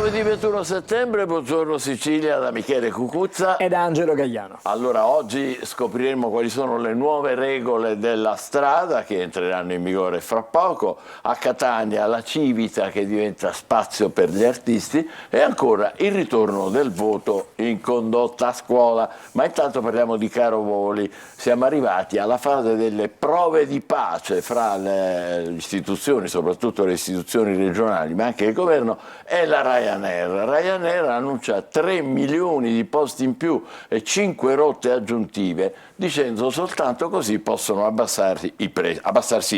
giovedì 21 settembre, buongiorno Sicilia da Michele Cucuzza ed Angelo Gagliano. Allora, oggi scopriremo quali sono le nuove regole della strada che entreranno in vigore fra poco. A Catania la Civita che diventa spazio per gli artisti e ancora il ritorno del voto in condotta a scuola. Ma intanto parliamo di caro voli. Siamo arrivati alla fase delle prove di pace fra le istituzioni, soprattutto le istituzioni regionali, ma anche il governo e la Ryanair. Ryanair annuncia 3 milioni di posti in più e 5 rotte aggiuntive, dicendo soltanto così possono abbassarsi i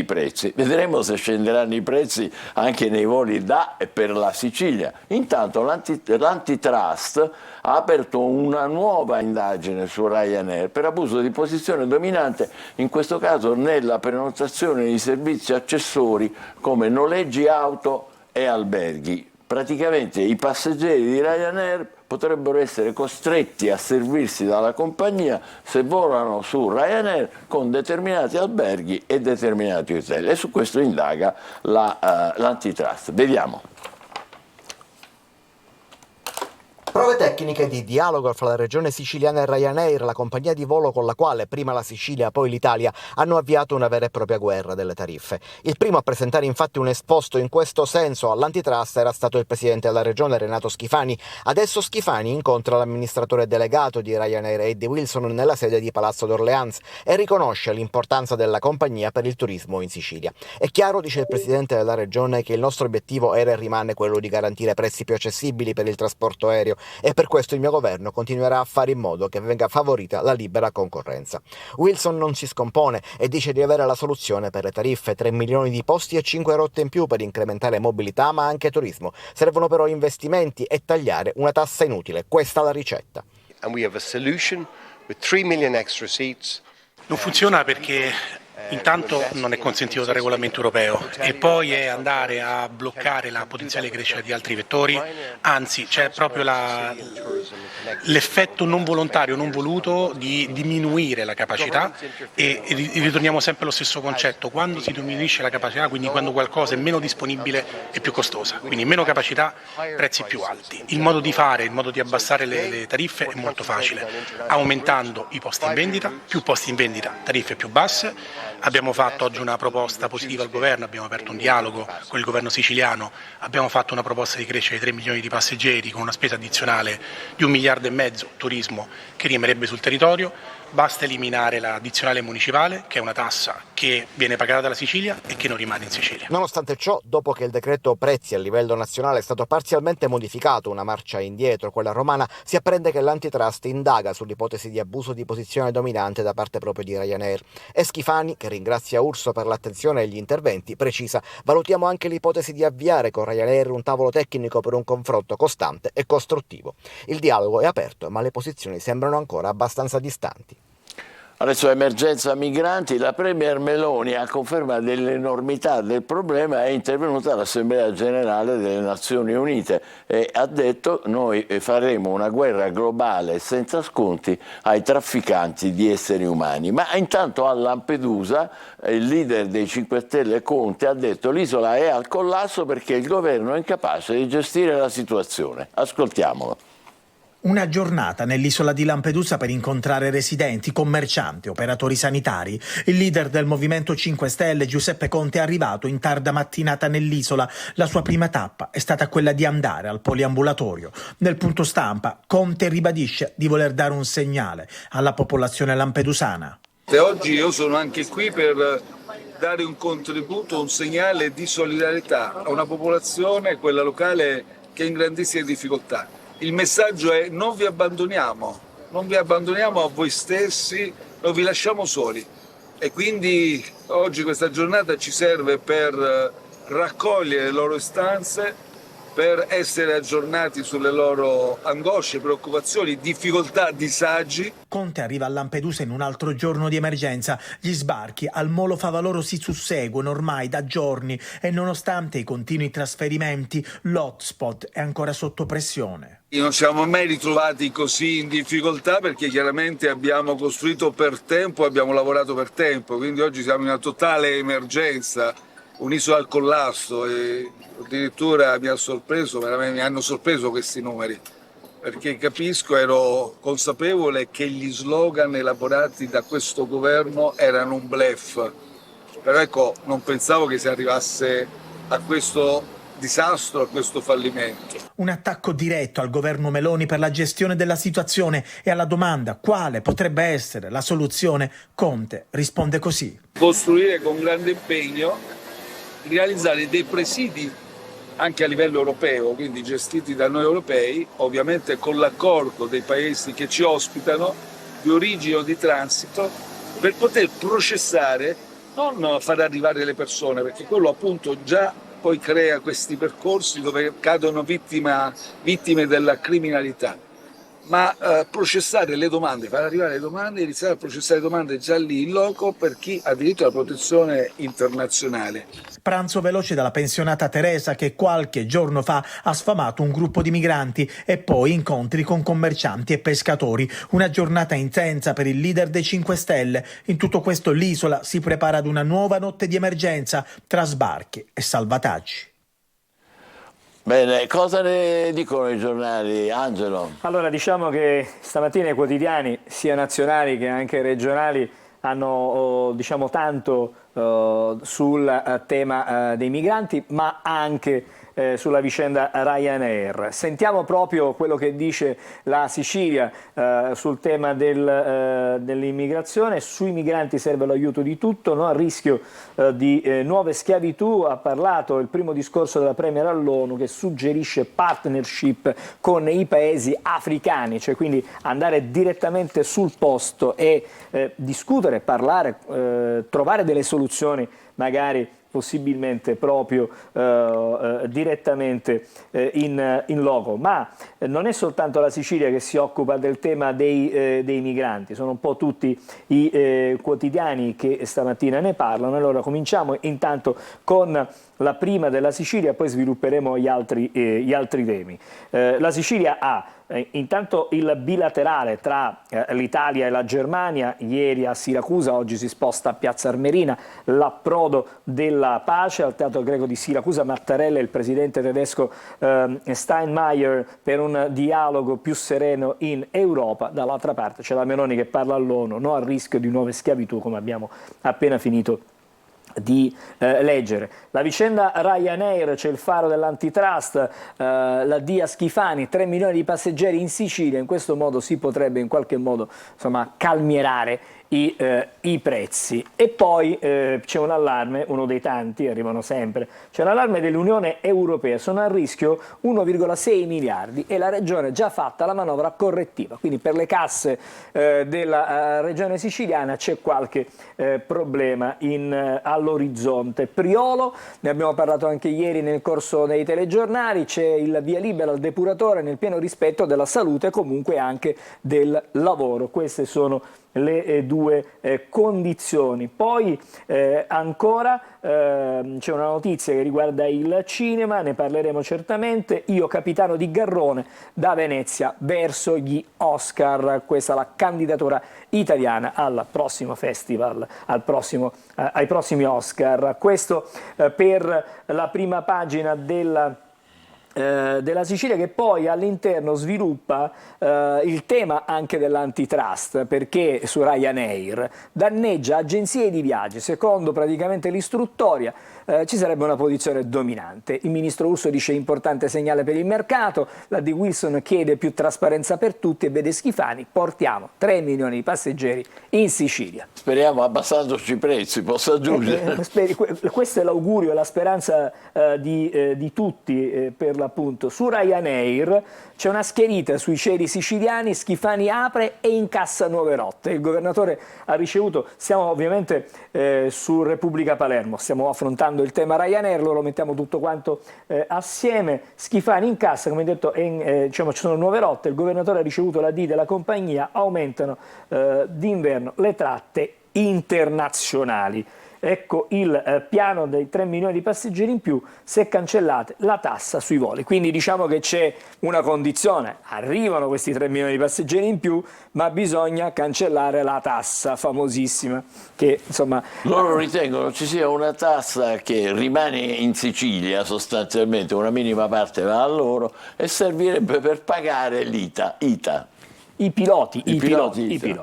prezzi. Vedremo se scenderanno i prezzi anche nei voli da e per la Sicilia. Intanto l'antitrust ha aperto una nuova indagine su Ryanair per abuso di posizione dominante, in questo caso nella prenotazione di servizi accessori come noleggi auto e alberghi. Praticamente i passeggeri di Ryanair potrebbero essere costretti a servirsi dalla compagnia se volano su Ryanair con determinati alberghi e determinati hotel, e su questo indaga l'antitrust. Vediamo. Prove tecniche di dialogo fra la regione siciliana e Ryanair, la compagnia di volo con la quale prima la Sicilia poi l'Italia hanno avviato una vera e propria guerra delle tariffe. Il primo a presentare infatti un esposto in questo senso all'antitrust era stato il presidente della regione Renato Schifani. Adesso Schifani incontra l'amministratore delegato di Ryanair Eddie Wilson nella sede di Palazzo d'Orléans e riconosce l'importanza della compagnia per il turismo in Sicilia. È chiaro, dice il presidente della regione, che il nostro obiettivo era e rimane quello di garantire prezzi più accessibili per il trasporto aereo, e per questo il mio governo continuerà a fare in modo che venga favorita la libera concorrenza. Wilson non si scompone e dice di avere la soluzione per le tariffe: 3 milioni di posti e 5 rotte in più per incrementare mobilità ma anche turismo. Servono però investimenti e tagliare una tassa inutile. Questa è la ricetta. Non funziona perché intanto non è consentito dal regolamento europeo e poi è andare a bloccare la potenziale crescita di altri vettori, anzi c'è proprio l'effetto non volontario, non voluto di diminuire la capacità, e ritorniamo sempre allo stesso concetto: quando si diminuisce la capacità, quindi quando qualcosa è meno disponibile, è più costosa, quindi meno capacità, prezzi più alti. Il modo di fare, il modo di abbassare le tariffe è molto facile: aumentando i posti in vendita, più posti in vendita, tariffe più basse. Abbiamo fatto oggi una proposta positiva al governo, abbiamo aperto un dialogo con il governo siciliano, abbiamo fatto una proposta di crescita di 3 milioni di passeggeri con una spesa addizionale di 1,5 miliardi turismo che rimarrebbe sul territorio. Basta eliminare l'addizionale municipale, che è una tassa che viene pagata dalla Sicilia e che non rimane in Sicilia. Nonostante ciò, dopo che il decreto prezzi a livello nazionale è stato parzialmente modificato, una marcia indietro, quella romana, si apprende che l'antitrust indaga sull'ipotesi di abuso di posizione dominante da parte proprio di Ryanair. E Schifani, che ringrazia Urso per l'attenzione e gli interventi, precisa: valutiamo anche l'ipotesi di avviare con Ryanair un tavolo tecnico per un confronto costante e costruttivo. Il dialogo è aperto, ma le posizioni sembrano ancora abbastanza distanti. Adesso emergenza migranti, la Premier Meloni, a conferma dell'enormità del problema, è intervenuta all'Assemblea Generale delle Nazioni Unite e ha detto: noi faremo una guerra globale senza sconti ai trafficanti di esseri umani. Ma intanto a Lampedusa il leader dei 5 Stelle Conte ha detto: l'isola è al collasso perché il governo è incapace di gestire la situazione. Ascoltiamolo. Una giornata nell'isola di Lampedusa per incontrare residenti, commercianti, operatori sanitari. Il leader del Movimento 5 Stelle, Giuseppe Conte, è arrivato in tarda mattinata nell'isola. La sua prima tappa è stata quella di andare al poliambulatorio. Nel punto stampa, Conte ribadisce di voler dare un segnale alla popolazione lampedusana. E oggi io sono anche qui per dare un contributo, un segnale di solidarietà a una popolazione, quella locale, che è in grandissime difficoltà. Il messaggio è: non vi abbandoniamo a voi stessi, non vi lasciamo soli. E quindi oggi questa giornata ci serve per raccogliere le loro istanze, per essere aggiornati sulle loro angosce, preoccupazioni, difficoltà, disagi. Conte arriva a Lampedusa in un altro giorno di emergenza. Gli sbarchi al Molo Favaloro si susseguono ormai da giorni e nonostante i continui trasferimenti, l'hotspot è ancora sotto pressione. Non siamo mai ritrovati così in difficoltà perché chiaramente abbiamo costruito per tempo, abbiamo lavorato per tempo, quindi oggi siamo in una totale emergenza un'isola al collasso e addirittura mi hanno sorpreso questi numeri, perché capisco, ero consapevole che gli slogan elaborati da questo governo erano un bluff, però ecco, non pensavo che si arrivasse a questo disastro, a questo fallimento. Un attacco diretto al governo Meloni per la gestione della situazione e alla domanda quale potrebbe essere la soluzione, Conte risponde così. Costruire con grande impegno, realizzare dei presidi anche a livello europeo, quindi gestiti da noi europei, ovviamente con l'accordo dei paesi che ci ospitano, di origine o di transito, per poter processare, non far arrivare le persone, perché quello appunto già poi crea questi percorsi dove cadono vittime della criminalità, ma processare le domande, far arrivare le domande, iniziare a processare le domande già lì in loco per chi ha diritto alla protezione internazionale. Pranzo veloce dalla pensionata Teresa che qualche giorno fa ha sfamato un gruppo di migranti e poi incontri con commercianti e pescatori. Una giornata intensa per il leader dei 5 Stelle. In tutto questo l'isola si prepara ad una nuova notte di emergenza tra sbarchi e salvataggi. Bene, cosa ne dicono i giornali, Angelo? Allora, diciamo che stamattina i quotidiani, sia nazionali che anche regionali, hanno diciamo tanto sul tema dei migranti, ma anche sulla vicenda Ryanair. Sentiamo proprio quello che dice la Sicilia sul tema dell'immigrazione. Sui migranti serve l'aiuto di tutto, no? A rischio di nuove schiavitù. Ha parlato il primo discorso della Premier all'ONU che suggerisce partnership con i paesi africani, cioè quindi andare direttamente sul posto e discutere, parlare, trovare delle soluzioni magari possibilmente proprio direttamente in loco. Ma non è soltanto la Sicilia che si occupa del tema dei migranti, sono un po' tutti i quotidiani che stamattina ne parlano. Allora cominciamo intanto con la prima della Sicilia, poi svilupperemo gli altri temi. La Sicilia ha intanto il bilaterale tra l'Italia e la Germania, ieri a Siracusa, oggi si sposta a Piazza Armerina, l'approdo della pace al Teatro Greco di Siracusa. Mattarella e il presidente tedesco Steinmeier per un dialogo più sereno in Europa. Dall'altra parte c'è la Meloni che parla all'ONU, no al rischio di nuove schiavitù, come abbiamo appena finito di leggere. La vicenda Ryanair, c'è il faro dell'antitrust, la DIA Schifani, 3 milioni di passeggeri in Sicilia. In questo modo si potrebbe in qualche modo calmierare i prezzi. E poi c'è un allarme, uno dei tanti, arrivano sempre, c'è l'allarme dell'Unione Europea, sono a rischio 1,6 miliardi e la Regione ha già fatta la manovra correttiva, quindi per le casse della Regione siciliana c'è qualche problema all'orizzonte. Priolo, ne abbiamo parlato anche ieri nel corso dei telegiornali, c'è il via libera al depuratore nel pieno rispetto della salute e comunque anche del lavoro. Queste sono le due condizioni. Poi ancora c'è una notizia che riguarda il cinema, ne parleremo certamente. Io capitano di Garrone da Venezia verso gli Oscar, questa è la candidatura italiana al prossimo festival, ai prossimi Oscar. Questo per la prima pagina della Sicilia, che poi all'interno sviluppa il tema anche dell'antitrust, perché su Ryanair danneggia agenzie di viaggi. Secondo praticamente l'istruttoria ci sarebbe una posizione dominante. Il ministro Urso dice importante segnale per il mercato, la De Wilson chiede più trasparenza per tutti e vede Schifani, portiamo 3 milioni di passeggeri in Sicilia. Speriamo abbassandoci i prezzi, posso aggiungere? Questo è l'augurio e la speranza di tutti per l'appunto. Su Ryanair c'è una schierita sui cieli siciliani, Schifani apre e incassa nuove rotte. Il governatore ha ricevuto, siamo ovviamente su Repubblica Palermo, stiamo affrontando il tema Ryanair, lo mettiamo tutto quanto assieme. Schifani incassa, come detto, diciamo, ci sono nuove rotte, il governatore ha ricevuto la D della compagnia, aumentano d'inverno le tratte internazionali. ecco il piano dei 3 milioni di passeggeri in più se cancellate la tassa sui voli. Quindi diciamo che c'è una condizione, arrivano questi 3 milioni di passeggeri in più, ma bisogna cancellare la tassa famosissima che insomma... Loro ritengono ci sia una tassa che rimane in Sicilia sostanzialmente, una minima parte va a loro e servirebbe per pagare l'ITA. I piloti.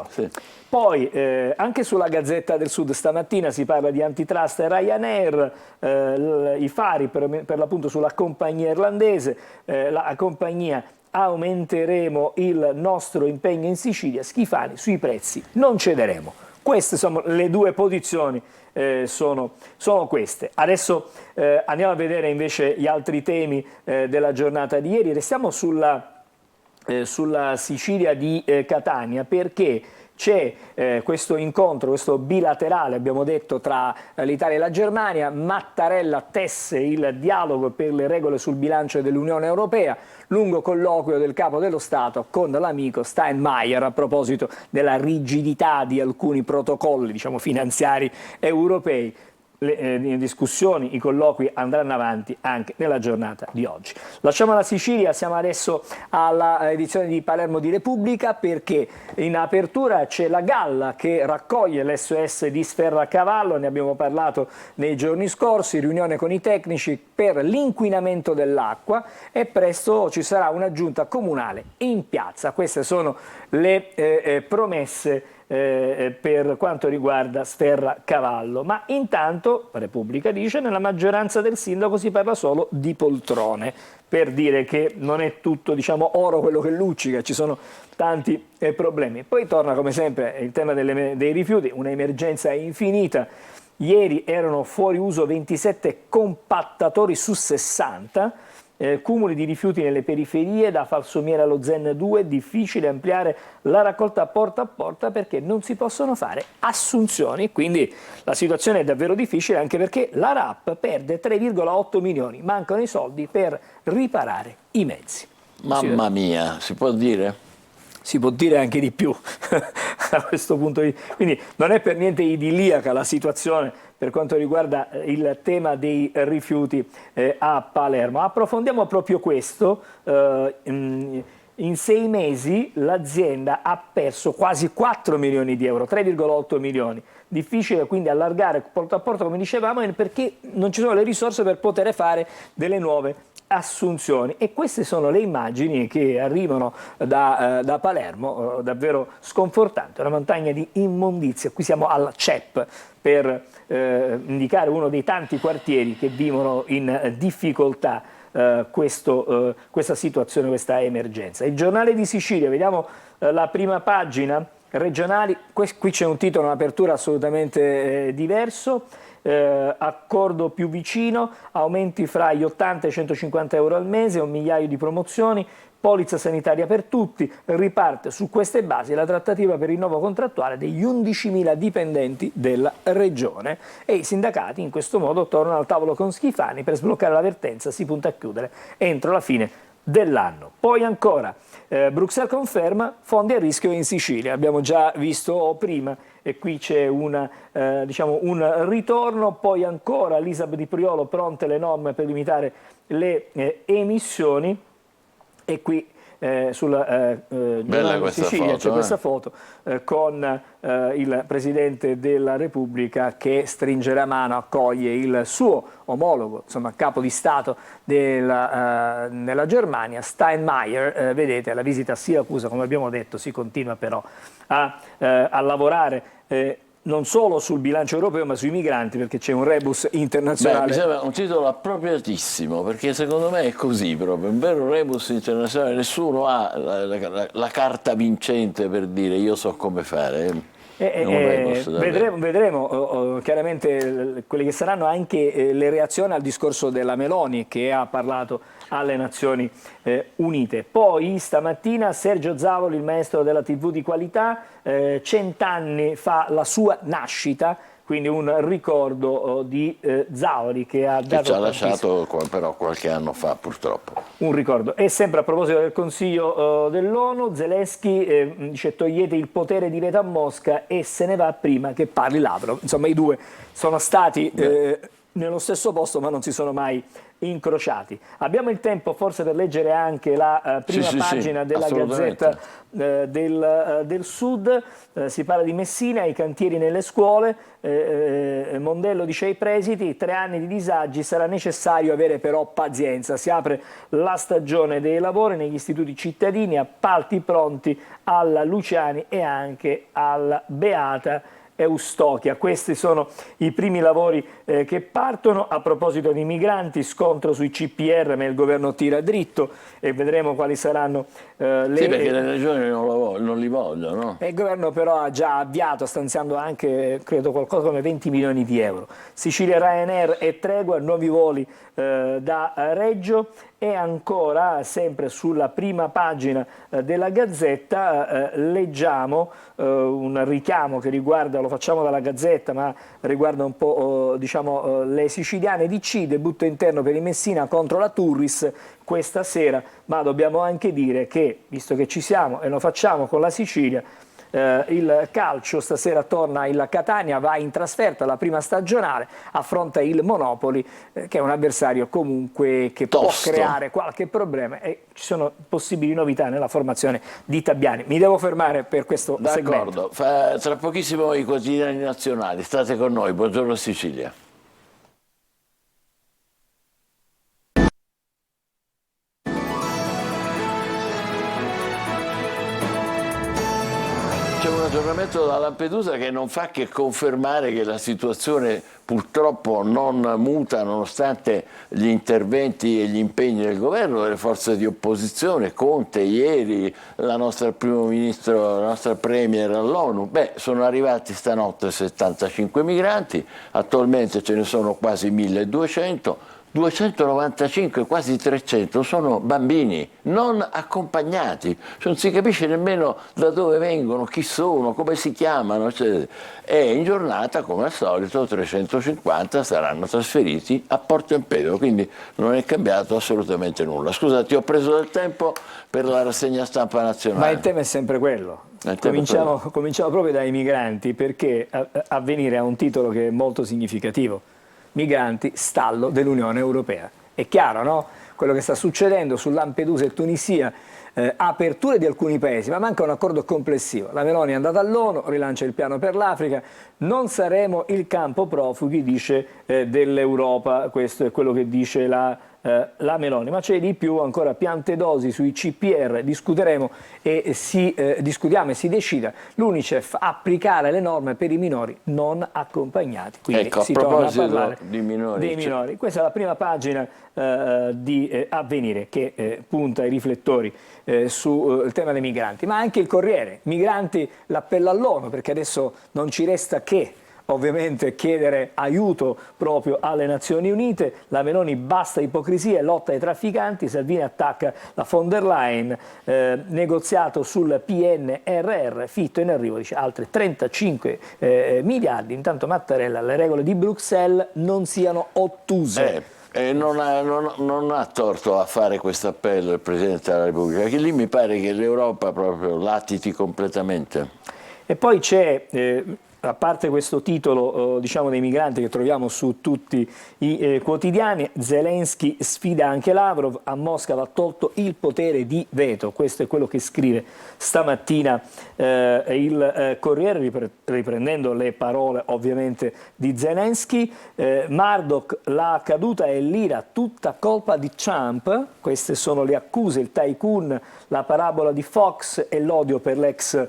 Sì. Poi anche sulla Gazzetta del Sud stamattina si parla di antitrust e Ryanair, i fari per l'appunto sulla compagnia irlandese, la compagnia aumenteremo il nostro impegno in Sicilia, Schifani sui prezzi non cederemo. Queste sono le due posizioni, sono queste. Adesso andiamo a vedere invece gli altri temi della giornata di ieri. Restiamo sulla Sicilia di Catania perché c'è questo incontro, questo bilaterale, abbiamo detto, tra l'Italia e la Germania. Mattarella tesse il dialogo per le regole sul bilancio dell'Unione Europea, lungo colloquio del Capo dello Stato con l'amico Steinmeier a proposito della rigidità di alcuni protocolli, diciamo, finanziari europei. Le discussioni, i colloqui andranno avanti anche nella giornata di oggi. Lasciamo la Sicilia, siamo adesso alla edizione di Palermo di Repubblica perché in apertura c'è la galla che raccoglie l'SOS di Sferracavallo, ne abbiamo parlato nei giorni scorsi, riunione con i tecnici per l'inquinamento dell'acqua e presto ci sarà una giunta comunale in piazza. Queste sono le promesse per quanto riguarda Sferracavallo, ma intanto Repubblica dice nella maggioranza del sindaco si parla solo di poltrone, per dire che non è tutto, diciamo, oro quello che luccica, ci sono tanti problemi. Poi torna come sempre il tema dei rifiuti, un'emergenza infinita. Ieri erano fuori uso 27 compattatori su 60, cumuli di rifiuti nelle periferie, da Falsomiere allo Zen 2, difficile ampliare la raccolta porta a porta perché non si possono fare assunzioni, quindi la situazione è davvero difficile anche perché la RAP perde 3,8 milioni, mancano i soldi per riparare i mezzi. Mamma mia, si può dire? Si può dire anche di più a questo punto di vista. Quindi non è per niente idilliaca la situazione per quanto riguarda il tema dei rifiuti a Palermo. Approfondiamo proprio questo. In 6 mesi l'azienda ha perso quasi 4 milioni di euro, 3,8 milioni. Difficile quindi allargare porta a porta, come dicevamo, perché non ci sono le risorse per poter fare delle nuove assunzioni. E queste sono le immagini che arrivano da Palermo, davvero sconfortante, una montagna di immondizia. Qui siamo al CEP per indicare uno dei tanti quartieri che vivono in difficoltà questa situazione, questa emergenza. Il Giornale di Sicilia, vediamo la prima pagina, regionali, qui c'è un titolo, un'apertura assolutamente diverso. Accordo più vicino, aumenti fra gli 80 e i 150 euro al mese, 1 migliaio di promozioni, polizza sanitaria per tutti, riparte su queste basi la trattativa per il rinnovo contrattuale degli 11.000 dipendenti della regione e i sindacati in questo modo tornano al tavolo con Schifani per sbloccare la vertenza, si punta a chiudere entro la fine dell'anno. Poi ancora Bruxelles conferma fondi a rischio in Sicilia, abbiamo già visto prima e qui c'è un ritorno. Poi ancora l'ISAB di Priolo, pronte le norme per limitare le emissioni e qui sul Giornale di Sicilia c'è questa foto con il Presidente della Repubblica che stringe la mano, accoglie il suo omologo, insomma capo di Stato nella Germania, Steinmeier. Vedete, la visita a Siracusa, come abbiamo detto, si continua però a lavorare non solo sul bilancio europeo ma sui migranti, perché c'è un rebus internazionale. Mi sembra un titolo appropriatissimo, perché secondo me è così proprio, un vero rebus internazionale, nessuno ha la carta vincente per dire io so come fare. Vedremo chiaramente quelle che saranno anche le reazioni al discorso della Meloni che ha parlato alle Nazioni Unite. Poi stamattina Sergio Zavoli, il maestro della TV di qualità, 100 anni fa la sua nascita, quindi un ricordo di Zauri che ha dato Che ci ha lasciato però qualche anno fa purtroppo. un ricordo. E sempre a proposito del Consiglio dell'ONU, Zelensky dice togliete il potere di veto a Mosca e se ne va prima che parli Lavrov. Insomma i due sono stati nello stesso posto ma non si sono mai incrociati. Abbiamo il tempo forse per leggere anche la prima pagina della Gazzetta del Sud. Si parla di Messina, i cantieri nelle scuole, Mondello dice ai presidi 3 anni di disagi, sarà necessario avere però pazienza, si apre la stagione dei lavori negli istituti cittadini, appalti pronti alla Luciani e anche alla Beata Eustochia. Questi sono i primi lavori che partono. A proposito di migranti, scontro sui CPR ma il governo tira dritto e vedremo quali saranno le... Sì, perché le regioni non li vogliono. Il governo però ha già avviato, stanziando anche, credo, qualcosa come 20 milioni di euro. Sicilia, Ryanair e tregua, nuovi voli da Reggio. E ancora, sempre sulla prima pagina della Gazzetta, leggiamo un richiamo che riguarda, lo facciamo dalla Gazzetta, ma riguarda un po' diciamo, le siciliane. DC, debutto interno per il Messina contro la Turris questa sera, ma dobbiamo anche dire che, visto che ci siamo e lo facciamo con la Sicilia, il calcio stasera torna il Catania, va in trasferta alla prima stagionale, affronta il Monopoli che è un avversario comunque che tosto, può creare qualche problema e ci sono possibili novità nella formazione di Tabiani. Mi devo fermare per questo segmento. D'accordo, tra pochissimo i quotidiani nazionali, state con noi, buongiorno Sicilia. C'è un aggiornamento da Lampedusa che non fa che confermare che la situazione purtroppo non muta nonostante gli interventi e gli impegni del governo, delle forze di opposizione, Conte ieri, la nostra primo ministro, la nostra premier all'ONU. Sono arrivati stanotte 75 migranti, attualmente ce ne sono quasi 1200. 295, quasi 300 sono bambini non accompagnati, non si capisce nemmeno da dove vengono, chi sono, come si chiamano, eccetera. E in giornata, come al solito, 350 saranno trasferiti a Porto Empedocle, quindi non è cambiato assolutamente nulla. Scusa, ti ho preso del tempo per la rassegna stampa nazionale. Ma il tema è sempre quello. Cominciamo proprio dai migranti, perché Avvenire ha un titolo che è molto significativo. Migranti, stallo dell'Unione Europea. È chiaro, no? Quello che sta succedendo su Lampedusa e Tunisia, aperture di alcuni paesi, ma manca un accordo complessivo. La Meloni è andata all'ONU, rilancia il piano per l'Africa, non saremo il campo profughi, dice, dell'Europa, questo è quello che dice la Meloni, ma c'è di più, ancora Piantedosi sui CPR, discuteremo e discutiamo e si decida l'UNICEF applicare le norme per i minori non accompagnati, quindi ecco, si torna a parlare di minori, dei minori. Questa è la prima pagina di Avvenire che punta i riflettori sul tema dei migranti, ma anche il Corriere, migranti, l'appello all'ONU, perché adesso non ci resta che ovviamente chiedere aiuto proprio alle Nazioni Unite. La Meloni basta ipocrisia e lotta ai trafficanti, Salvini attacca la von der Leyen, negoziato sul PNRR, Fitto in arrivo, dice altri 35 miliardi, intanto Mattarella, le regole di Bruxelles non siano ottuse. Non ha torto a fare questo appello il Presidente della Repubblica, che lì mi pare che l'Europa proprio latiti completamente. E poi c'è... a parte questo titolo diciamo dei migranti che troviamo su tutti i quotidiani, Zelensky sfida anche Lavrov, a Mosca va tolto il potere di veto, questo è quello che scrive stamattina il Corriere riprendendo le parole ovviamente di Zelensky. Murdoch, la caduta è l'ira tutta colpa di Trump, queste sono le accuse, il tycoon, la parabola di Fox e l'odio per l'ex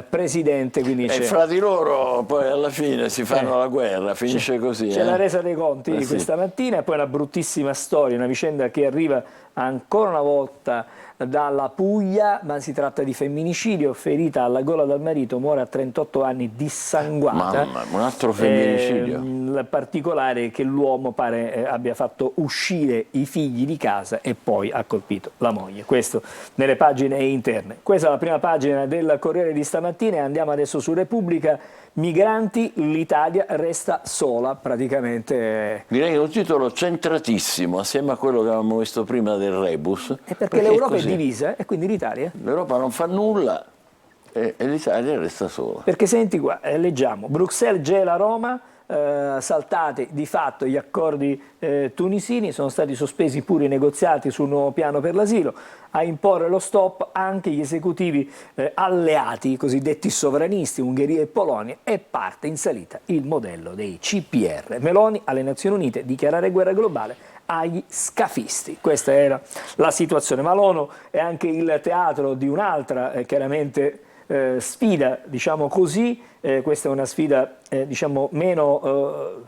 presidente. Quindi fra di loro poi alla fine si fanno la guerra, finisce così. C'è la resa dei conti questa mattina e poi una bruttissima storia, una vicenda che arriva ancora una volta dalla Puglia, ma si tratta di femminicidio, ferita alla gola dal marito, muore a 38 anni dissanguata. Mamma, un altro femminicidio. il particolare è che l'uomo pare abbia fatto uscire i figli di casa e poi ha colpito la moglie. Questo nelle pagine interne. Questa è la prima pagina del Corriere di stamattina e andiamo adesso su Repubblica. Migranti, l'Italia resta sola praticamente. Direi che è un titolo centratissimo, assieme a quello che avevamo visto prima del Rebus. È perché l'Europa è così. divisa e quindi l'Italia? L'Europa non fa nulla e l'Italia resta sola. Perché senti qua, leggiamo, Bruxelles gela Roma, saltati di fatto gli accordi tunisini, sono stati sospesi pure i negoziati sul nuovo piano per l'asilo, a imporre lo stop anche gli esecutivi alleati, i cosiddetti sovranisti, Ungheria e Polonia, e parte in salita il modello dei CPR. Meloni alle Nazioni Unite, dichiarare guerra globale agli scafisti. Questa era la situazione. Ma l'ONU è anche il teatro di un'altra, chiaramente, sfida, diciamo così. Questa è una sfida diciamo meno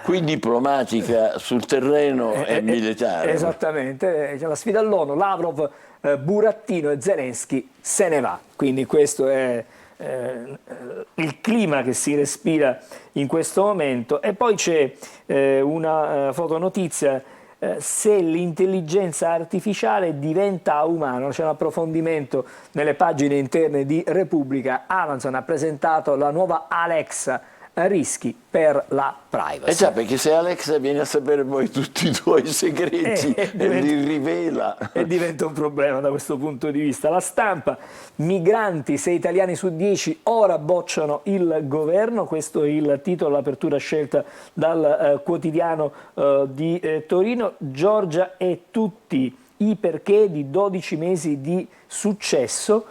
qui diplomatica sul terreno e militare. Esattamente, la sfida all'ONU, Lavrov, Burattino e Zelensky se ne va, quindi questo è il clima che si respira in questo momento. E poi c'è una fotonotizia, se l'intelligenza artificiale diventa umana, c'è un approfondimento nelle pagine interne di Repubblica. Amazon ha presentato la nuova Alexa, rischi per la privacy. Già, perché se Alexa viene a sapere poi tutti i tuoi segreti e li rivela. E diventa un problema da questo punto di vista. La Stampa, migranti, 6 italiani su 10 ora bocciano il governo, questo è il titolo, l'apertura scelta dal quotidiano di Torino. Giorgia e tutti i perché di 12 mesi di successo.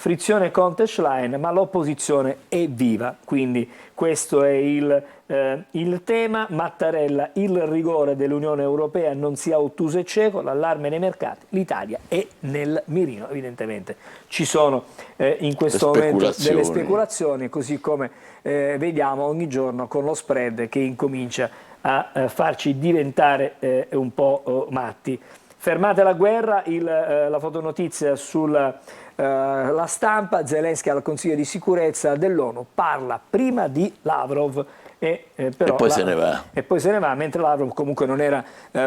Frizione Conte Schlein, ma l'opposizione è viva, quindi questo è il tema. Mattarella, il rigore dell'Unione Europea non sia ottuso e cieco, l'allarme nei mercati, l'Italia è nel mirino. Evidentemente ci sono in questo momento delle speculazioni, così come vediamo ogni giorno con lo spread che incomincia a farci diventare un po' matti. Fermate la guerra, la fotonotizia sulla La Stampa, Zelensky al Consiglio di sicurezza dell'ONU, parla prima di Lavrov però poi se ne va. E poi se ne va, mentre Lavrov comunque non era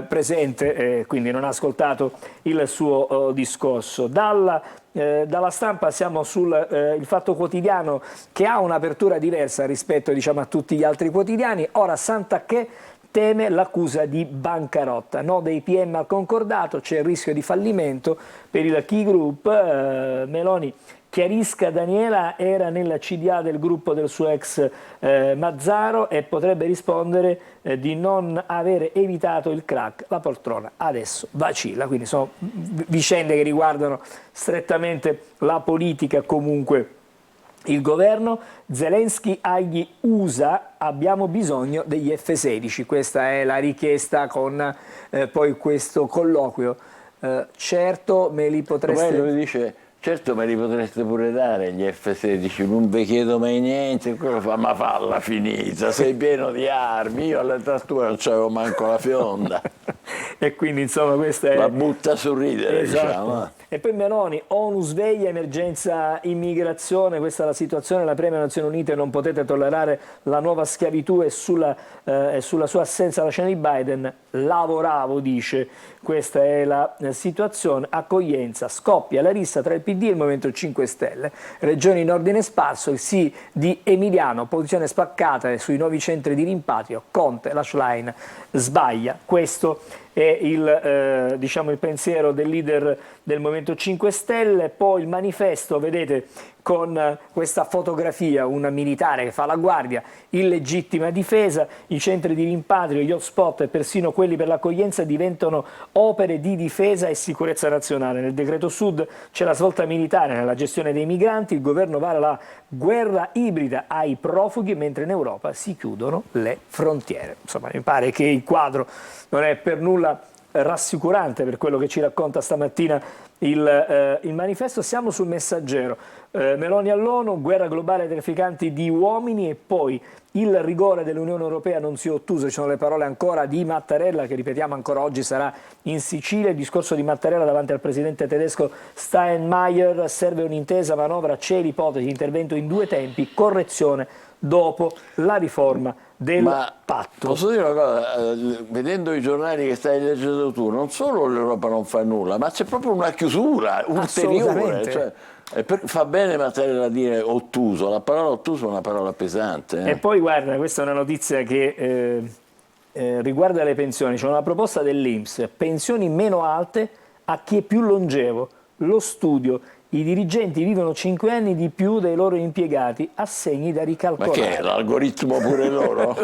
presente, quindi non ha ascoltato il suo discorso. Dalla Stampa siamo sul Il Fatto Quotidiano, che ha un'apertura diversa rispetto, diciamo, a tutti gli altri quotidiani. Ora Santanchè teme l'accusa di bancarotta, no dei PM al concordato, c'è il rischio di fallimento per il Key Group. Meloni chiarisca, Daniela era nella CDA del gruppo del suo ex Mazzaro e potrebbe rispondere di non avere evitato il crack, la poltrona adesso vacilla. Quindi sono vicende che riguardano strettamente la politica, comunque il governo. Zelensky agli USA, abbiamo bisogno degli F-16, questa è la richiesta con poi questo colloquio. Certo me li potreste... Come dice, certo me li potreste pure dare gli F-16, non vi chiedo mai niente, quello fa, ma falla finita, sei pieno di armi, io all'età tua non c'avevo manco la fionda. E quindi insomma questa è... La butta a sorridere, esatto. Diciamo. E poi Meloni, ONU sveglia, emergenza immigrazione, questa è la situazione, la premia Nazioni Unite, non potete tollerare la nuova schiavitù e sulla sua assenza alla scena di Biden, lavoravo, dice, questa è la situazione. Accoglienza, scoppia la rissa tra il PD e il Movimento 5 Stelle, regioni in ordine sparso, il sì di Emiliano, posizione spaccata sui nuovi centri di rimpatrio, Conte, la Schlein sbaglia. Questo è diciamo il pensiero del leader del Movimento 5 Stelle. Poi il manifesto, vedete, con questa fotografia, un militare che fa la guardia, illegittima difesa, i centri di rimpatrio, gli hotspot e persino quelli per l'accoglienza diventano opere di difesa e sicurezza nazionale. Nel decreto Sud c'è la svolta militare nella gestione dei migranti, il governo vara la guerra ibrida ai profughi, mentre in Europa si chiudono le frontiere. Insomma, mi pare che il quadro non è per nulla rassicurante per quello che ci racconta stamattina il manifesto. Siamo sul Messaggero. Meloni all'ONU, guerra globale ai trafficanti di uomini, e poi il rigore dell'Unione Europea non si è ottuso. Ci sono le parole ancora di Mattarella, che ripetiamo ancora oggi sarà in Sicilia. Il discorso di Mattarella davanti al presidente tedesco Steinmeier: serve un'intesa manovra, c'è l'ipotesi di intervento in 2 tempi, correzione dopo la riforma del patto. Posso dire una cosa, vedendo i giornali che stai leggendo tu, non solo l'Europa non fa nulla, ma c'è proprio una chiusura ulteriore. Cioè, fa bene Mattarella a dire ottuso, la parola ottuso è una parola pesante. E poi guarda, questa è una notizia che riguarda le pensioni, c'è una proposta dell'INPS, pensioni meno alte a chi è più longevo, lo studio. I dirigenti vivono 5 anni di più dei loro impiegati, assegni da ricalcolare. Ma che è l'algoritmo pure loro?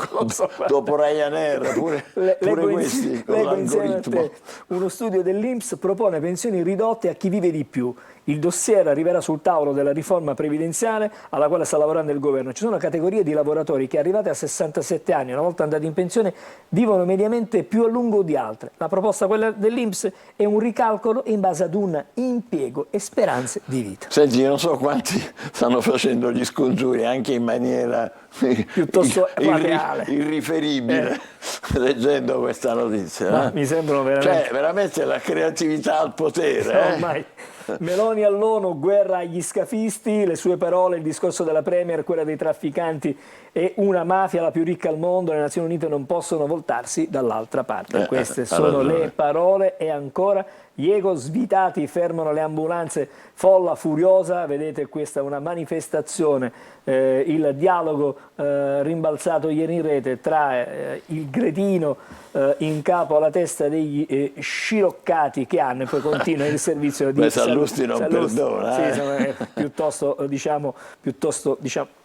Dopo Ryanair pure questi con l'algoritmo. Uno studio dell'INPS propone pensioni ridotte a chi vive di più. Il dossier arriverà sul tavolo della riforma previdenziale alla quale sta lavorando il governo. Ci sono categorie di lavoratori che arrivate a 67 anni, una volta andati in pensione, vivono mediamente più a lungo di altre. La proposta quella dell'INPS è un ricalcolo in base ad un impiego e speranze di vita. Senti, non so quanti stanno facendo gli scongiuri anche in maniera piuttosto irriferibile leggendo questa notizia. No, mi sembrano veramente... Cioè, veramente la creatività al potere. Ormai. Meloni all'ONU, guerra agli scafisti, le sue parole, il discorso della Premier, quella dei trafficanti e una mafia la più ricca al mondo, le Nazioni Unite non possono voltarsi dall'altra parte. Queste sono le parole e ancora gli ego svitati fermano le ambulanze, folla furiosa, vedete questa è una manifestazione, il dialogo rimbalzato ieri in rete tra il gretino in capo alla testa degli sciroccati che hanno e poi continua il servizio di Sallusti non perdona. Sì, piuttosto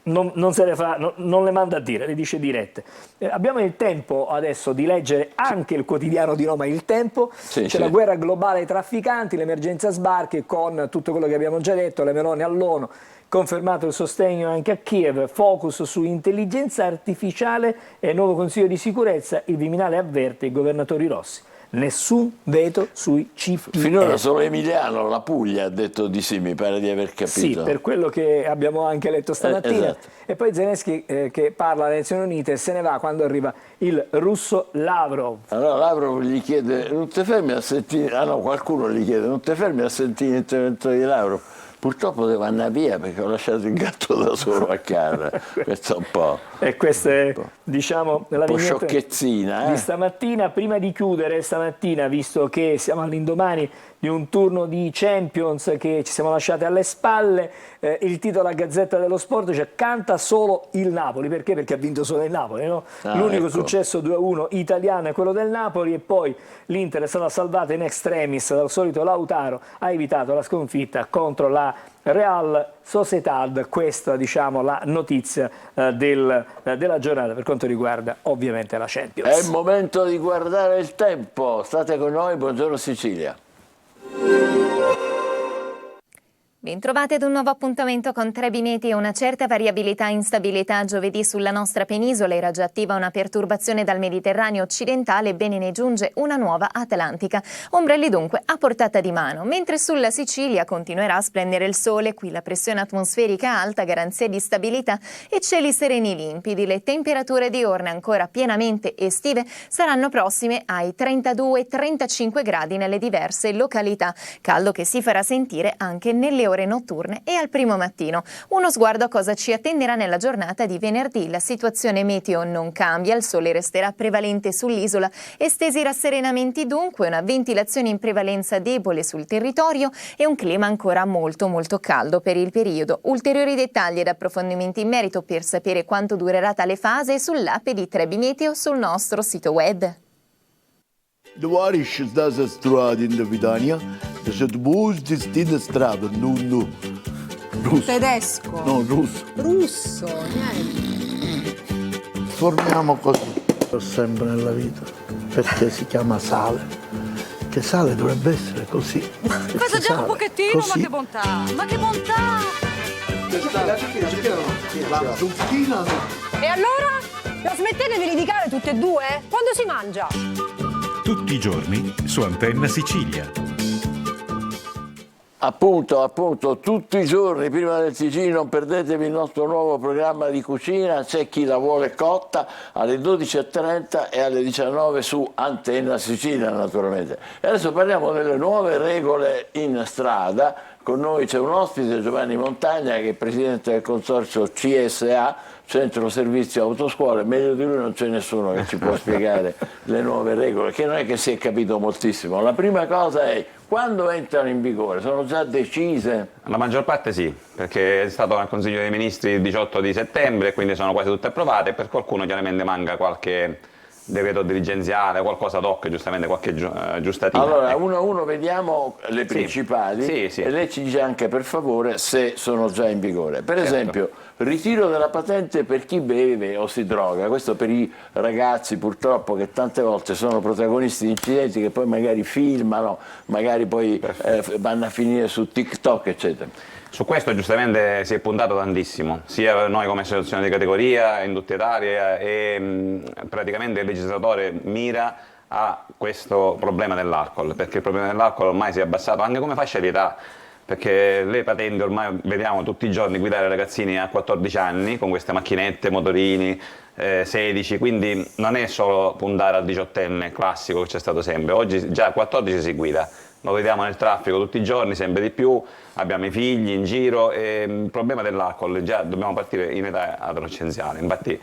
non se le fa, non le manda a dire, le dice dirette. Abbiamo il tempo adesso di leggere anche il quotidiano di Roma, Il Tempo. C'è la guerra globale ai trafficanti, l'emergenza sbarchi con tutto quello che abbiamo già detto, le Meloni all'ONU, confermato il sostegno anche a Kiev, focus su intelligenza artificiale e nuovo Consiglio di sicurezza, il Viminale avverte i governatori rossi. Nessun veto sui CPR. Finora solo Emiliano, la Puglia, ha detto di sì, mi pare di aver capito. Sì, per quello che abbiamo anche letto stamattina. Esatto. E poi Zelensky che parla alle Nazioni Unite se ne va quando arriva il russo Lavrov. Allora Lavrov gli chiede, non ti fermi a sentire, qualcuno gli chiede, non ti fermi a sentire l'intervento di Lavrov? Purtroppo devo andare via perché ho lasciato il gatto da solo a casa. Questo è un po'. E questa è, diciamo, la sciocchezzina di stamattina. Prima di chiudere stamattina, visto che siamo all'indomani di un turno di Champions che ci siamo lasciati alle spalle, il titolo a Gazzetta dello Sport, cioè canta solo il Napoli. Perché? Perché ha vinto solo il Napoli, no? L'unico successo 2-1 italiano è quello del Napoli e poi l'Inter è stata salvata in extremis dal solito Lautaro, ha evitato la sconfitta contro la Real Sociedad. Questa, diciamo, la notizia della giornata per quanto riguarda ovviamente la Champions. È il momento di guardare il tempo. State con noi, buongiorno Sicilia. Bentrovati ad un nuovo appuntamento con Trebi Meteo. Una certa variabilità e instabilità giovedì sulla nostra penisola. Era già attiva una perturbazione dal Mediterraneo occidentale, bene ne giunge una nuova atlantica. Ombrelli dunque a portata di mano. Mentre sulla Sicilia continuerà a splendere il sole, qui la pressione atmosferica alta, garanzia di stabilità e cieli sereni limpidi. Le temperature diurne ancora pienamente estive saranno prossime ai 32-35 gradi nelle diverse località. Caldo che si farà sentire anche nelle ore notturne e al primo mattino. Uno sguardo a cosa ci attenderà nella giornata di venerdì. La situazione meteo non cambia, il sole resterà prevalente sull'isola, estesi rasserenamenti dunque, una ventilazione in prevalenza debole sul territorio e un clima ancora molto caldo per il periodo. Ulteriori dettagli ed approfondimenti in merito per sapere quanto durerà tale fase sull'app di Trebi Meteo sul nostro sito web. De waar is deze straat in de Vidania? Dus het moest is die straat, no. Russo. Tedesco. No, russo. Russo, niente. Formiamo così. Sempre nella vita, perché si chiama sale. Che sale dovrebbe essere così. Cosa già un pochettino, così. Ma che bontà! Ma che bontà! La zucchina no. E allora? La smettete di litigare tutte e due? Quando si mangia? Tutti i giorni su Antenna Sicilia. Appunto, tutti i giorni prima del TG non perdetevi il nostro nuovo programma di cucina, c'è chi la vuole cotta alle 12:30 e alle 19 su Antenna Sicilia naturalmente. E adesso parliamo delle nuove regole in strada. Con noi c'è un ospite, Giovanni Montagna, che è presidente del consorzio CSA, Centro Servizio Autoscuole. Meglio di lui non c'è nessuno che ci può spiegare le nuove regole, che non è che si è capito moltissimo. La prima cosa è: quando entrano in vigore? Sono già decise? La maggior parte sì, perché è stato al Consiglio dei Ministri il 18 di settembre, quindi sono quasi tutte approvate. Per qualcuno chiaramente manca qualche decreto dirigenziale, qualcosa ad hoc, giustamente qualche giustatina. Allora, uno a uno vediamo le principali sì. E lei ci dice anche per favore se sono già in vigore. Per esempio, ritiro della patente per chi beve o si droga. Questo per i ragazzi purtroppo che tante volte sono protagonisti di incidenti che poi magari filmano, magari poi vanno a finire su TikTok eccetera. Su questo giustamente si è puntato tantissimo, sia noi come associazione di categoria, indottietaria, e praticamente il legislatore mira a questo problema dell'alcol, perché il problema dell'alcol ormai si è abbassato anche come fascia di età, perché le patenti ormai vediamo tutti i giorni guidare ragazzini a 14 anni con queste macchinette, motorini, 16, quindi non è solo puntare al 18enne classico che c'è stato sempre, oggi già a 14 si guida. Lo vediamo nel traffico tutti i giorni, sempre di più, abbiamo i figli in giro e il problema dell'alcol, già dobbiamo partire in età adolescenziale, infatti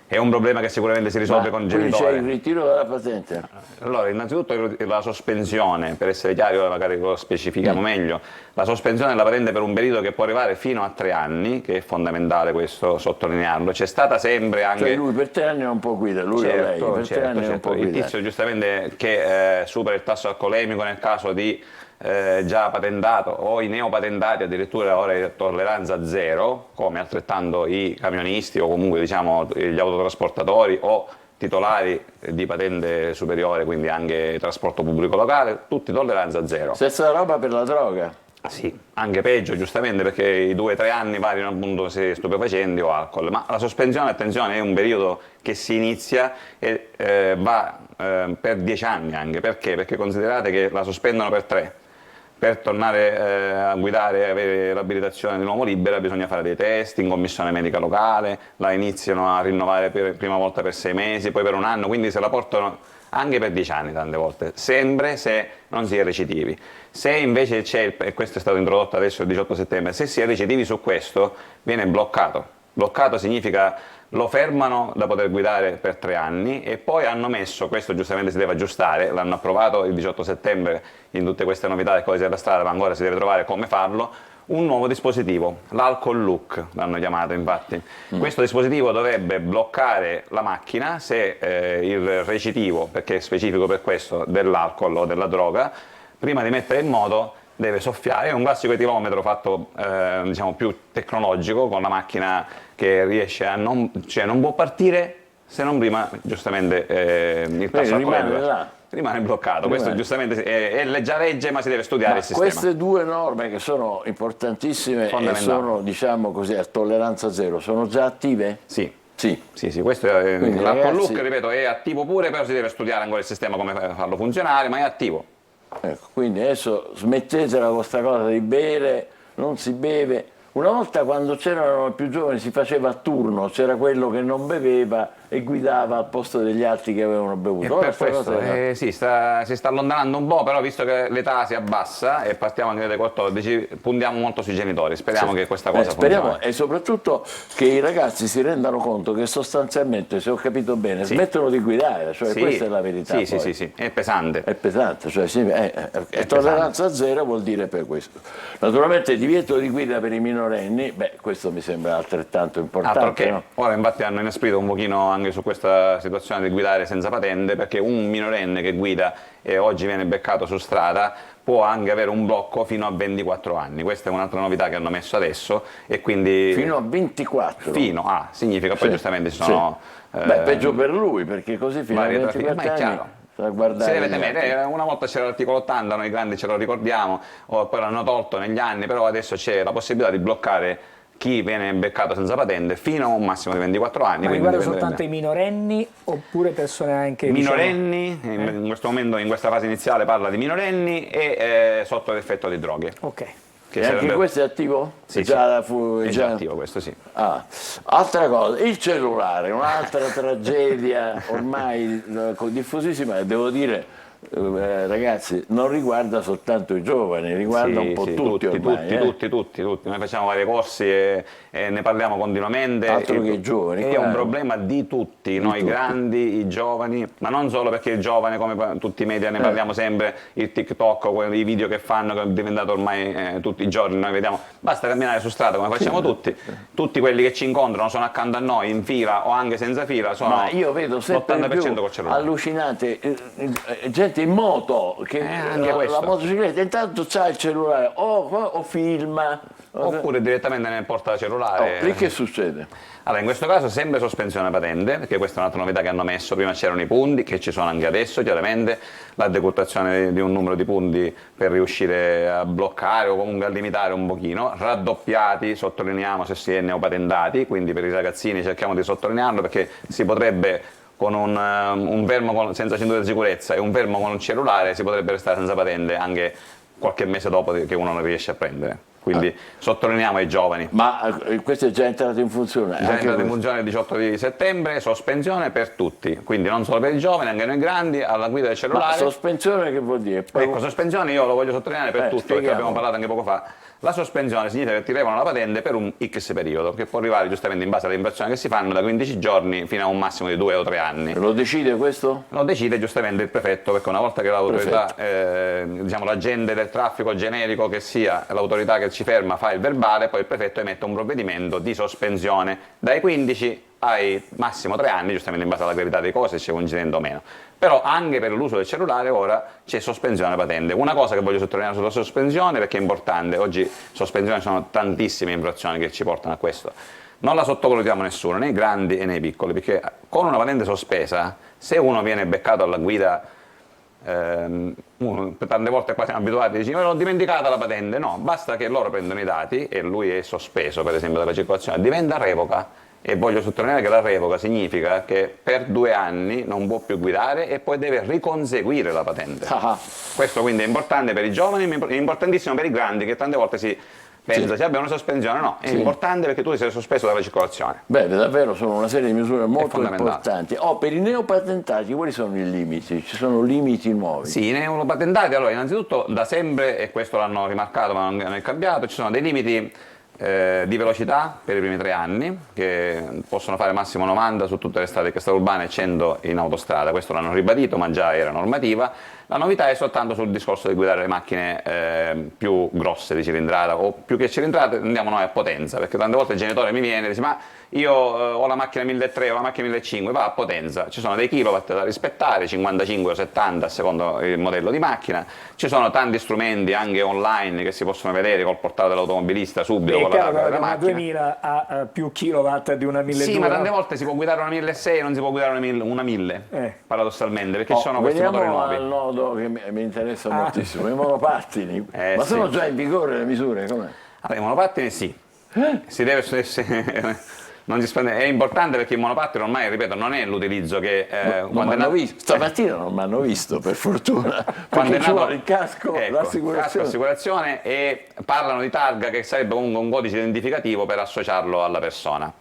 è un problema che sicuramente si risolve con il genitore. Quindi c'è il ritiro della patente? Allora, innanzitutto la sospensione, per essere chiari, magari lo specifichiamo meglio, la sospensione della patente per un periodo che può arrivare fino a 3 anni, che è fondamentale questo sottolinearlo, c'è stata sempre anche... Cioè lui per 3 anni non può guidare, lui o lei, per 3 anni non può guidare. Il tizio giustamente che supera il tasso alcolemico nel caso di già patentato o i neopatentati addirittura ora è tolleranza zero, come altrettanto i camionisti o comunque diciamo gli autotrasportatori o titolari di patente superiore, quindi anche trasporto pubblico locale, tutti tolleranza zero. Stessa roba per la droga? Sì, anche peggio giustamente perché i 2-3 anni variano appunto se stupefacenti o alcol, ma la sospensione, attenzione, è un periodo che si inizia e va per 10 anni anche, perché? Perché considerate che la sospendono per 3. Per tornare a guidare e avere l'abilitazione di nuovo libera bisogna fare dei test in commissione medica locale, la iniziano a rinnovare per prima volta per 6 mesi, poi per 1 anno, quindi se la portano anche per 10 anni tante volte, sempre se non si è recidivi. Se invece c'è, e questo è stato introdotto adesso il 18 settembre, se si è recidivi su questo viene bloccato. Bloccato significa lo fermano da poter guidare per 3 anni e poi hanno messo, questo giustamente si deve aggiustare, l'hanno approvato il 18 settembre in tutte queste novità del codice della strada, ma ancora si deve trovare come farlo, un nuovo dispositivo, l'alcol look l'hanno chiamato infatti. Questo dispositivo dovrebbe bloccare la macchina se il recitivo, perché è specifico per questo, dell'alcol o della droga, prima di mettere in moto deve soffiare, è un classico etilometro fatto diciamo più tecnologico, con la macchina che riesce a non può partire se non prima giustamente il tasso alcolemico rimane bloccato. Questo giustamente è già legge, ma si deve studiare il sistema. Queste due norme che sono importantissime e sono diciamo così a tolleranza zero, sono già attive? Sì. Questo è l'alcol look, ripeto, è attivo pure, però si deve studiare ancora il sistema come farlo funzionare, ma è attivo. Ecco, quindi adesso smettetela con questa cosa di bere, non si beve. Una volta quando c'erano più giovani si faceva a turno, c'era quello che non beveva e guidava al posto degli altri che avevano bevuto. Per questo, si sta allontanando un po', però visto che l'età si abbassa e partiamo anche dai 14, puntiamo molto sui genitori, speriamo che questa cosa funzioni. E soprattutto che i ragazzi si rendano conto che sostanzialmente, se ho capito bene, smettono di guidare, cioè questa è la verità. Sì, è pesante. È pesante, cioè è tolleranza zero vuol dire per questo. Naturalmente divieto di guida per i minorenni, questo mi sembra altrettanto importante. No? Ora infatti hanno inasprito un pochino anche su questa situazione di guidare senza patente, perché un minorenne che guida e oggi viene beccato su strada può anche avere un blocco fino a 24 anni. Questa è un'altra novità che hanno messo adesso e quindi... Fino a 24? Significa poi giustamente ci sono... peggio per lui, perché così fino a 24 anni... è chiaro. Si deve temere, una volta c'era l'articolo 80, noi grandi ce lo ricordiamo, poi l'hanno tolto negli anni, però adesso c'è la possibilità di bloccare chi viene beccato senza patente fino a un massimo di 24 anni. Ma riguarda soltanto i minorenni oppure persone anche... Minorenni, in questo momento, in questa fase iniziale parla di minorenni e sotto l'effetto di droghe. Ok. E anche questo è attivo? Sì, è già attivo questo, sì. Altra cosa, il cellulare, un'altra tragedia ormai diffusissima, devo dire, ragazzi, non riguarda soltanto i giovani, riguarda un po' tutti ormai. Tutti. Noi facciamo vari corsi e ne parliamo continuamente. Altro che i giovani. È un problema di tutti, noi grandi, i giovani, ma non solo perché il giovane, come tutti i media ne parliamo sempre, il TikTok, i video che fanno, che è diventato ormai tutti i giorni, noi vediamo, basta camminare su strada come facciamo tutti quelli che ci incontrano sono accanto a noi in fila o anche senza fila, sono ma io vedo sempre l'80% più col cellulare. allucinante gente in moto che la motocicletta intanto c'ha il cellulare o filma oppure direttamente nel portacellulare. Lì che succede? Allora, in questo caso sempre sospensione patente, perché questa è un'altra novità che hanno messo. Prima c'erano i punti, che ci sono anche adesso chiaramente, la decurtazione di un numero di punti per riuscire a bloccare o comunque a limitare un pochino, raddoppiati, sottolineiamo se si è neopatentati, quindi per i ragazzini cerchiamo di sottolinearlo perché si potrebbe con un fermo senza cintura di sicurezza e un fermo con un cellulare si potrebbe restare senza patente anche qualche mese dopo che uno non riesce a prendere. Quindi sottolineiamo ai giovani. Ma questo è già entrato in funzione? Già entrato in funzione il 18 di settembre, sospensione per tutti, quindi non solo per i giovani, anche noi grandi, alla guida del cellulare. Ma sospensione che vuol dire? Ecco, sospensione io lo voglio sottolineare per tutti, perché abbiamo parlato anche poco fa. La sospensione significa che ti levano la patente per un X periodo, che può arrivare giustamente in base alle infrazioni che si fanno da 15 giorni fino a un massimo di 2 o 3 anni. Lo decide questo? Lo decide giustamente il prefetto, perché una volta che l'autorità, diciamo l'agente del traffico generico che sia, l'autorità che ci ferma fa il verbale, poi il prefetto emette un provvedimento di sospensione dai 15 ai massimo 3 anni, giustamente in base alla gravità dei cose, se c'è un incidente o meno. Però anche per l'uso del cellulare ora c'è sospensione patente. Una cosa che voglio sottolineare sulla sospensione, perché è importante, oggi sospensione sono tantissime infrazioni che ci portano a questo. Non la sottovalutiamo nessuno, né i grandi né i piccoli, perché con una patente sospesa, se uno viene beccato alla guida, tante volte qua siamo abituati a dire ma l'ho dimenticata la patente, no, basta che loro prendono i dati e lui è sospeso per esempio dalla circolazione, diventa revoca. E voglio sottolineare che la revoca significa che per 2 anni non può più guidare e poi deve riconseguire la patente. Questo quindi è importante per i giovani, è importantissimo per i grandi, che tante volte si pensa se abbiamo una sospensione, no, è importante perché tu sei sospeso dalla circolazione. Bene, davvero sono una serie di misure molto importanti. Per i neopatentati quali sono i limiti? Ci sono limiti nuovi? Sì, i neopatentati, allora innanzitutto da sempre, e questo l'hanno rimarcato ma non è cambiato, ci sono dei limiti di velocità per i primi 3 anni, che possono fare massimo 90 su tutte le strade extraurbane e 100 in autostrada. Questo l'hanno ribadito, ma già era normativa. La novità è soltanto sul discorso di guidare le macchine più grosse di cilindrata, o più che cilindrata andiamo noi a potenza, perché tante volte il genitore mi viene e dice ma io ho la macchina 1300 o la macchina 1500, va a potenza, ci sono dei kilowatt da rispettare, 55 o 70 secondo il modello di macchina, ci sono tanti strumenti anche online che si possono vedere col portale dell'automobilista subito con la macchina. Una 2000 ha più kilowatt di una 1200. Sì, ma tante volte si può guidare una 1600 e non si può guidare una 1000, paradossalmente, perché ci sono questi motori nuovi. Al nodo che mi interessa moltissimo, i monopattini. Ma sono già in vigore le misure? Com'è? Allora, i monopattini sì. Si deve non si spende, è importante perché il monopattino ormai, ripeto, non è l'utilizzo che stamattina non mi hanno visto, per fortuna, perché ci vuole il casco, l'assicurazione, e parlano di targa che sarebbe comunque un codice identificativo per associarlo alla persona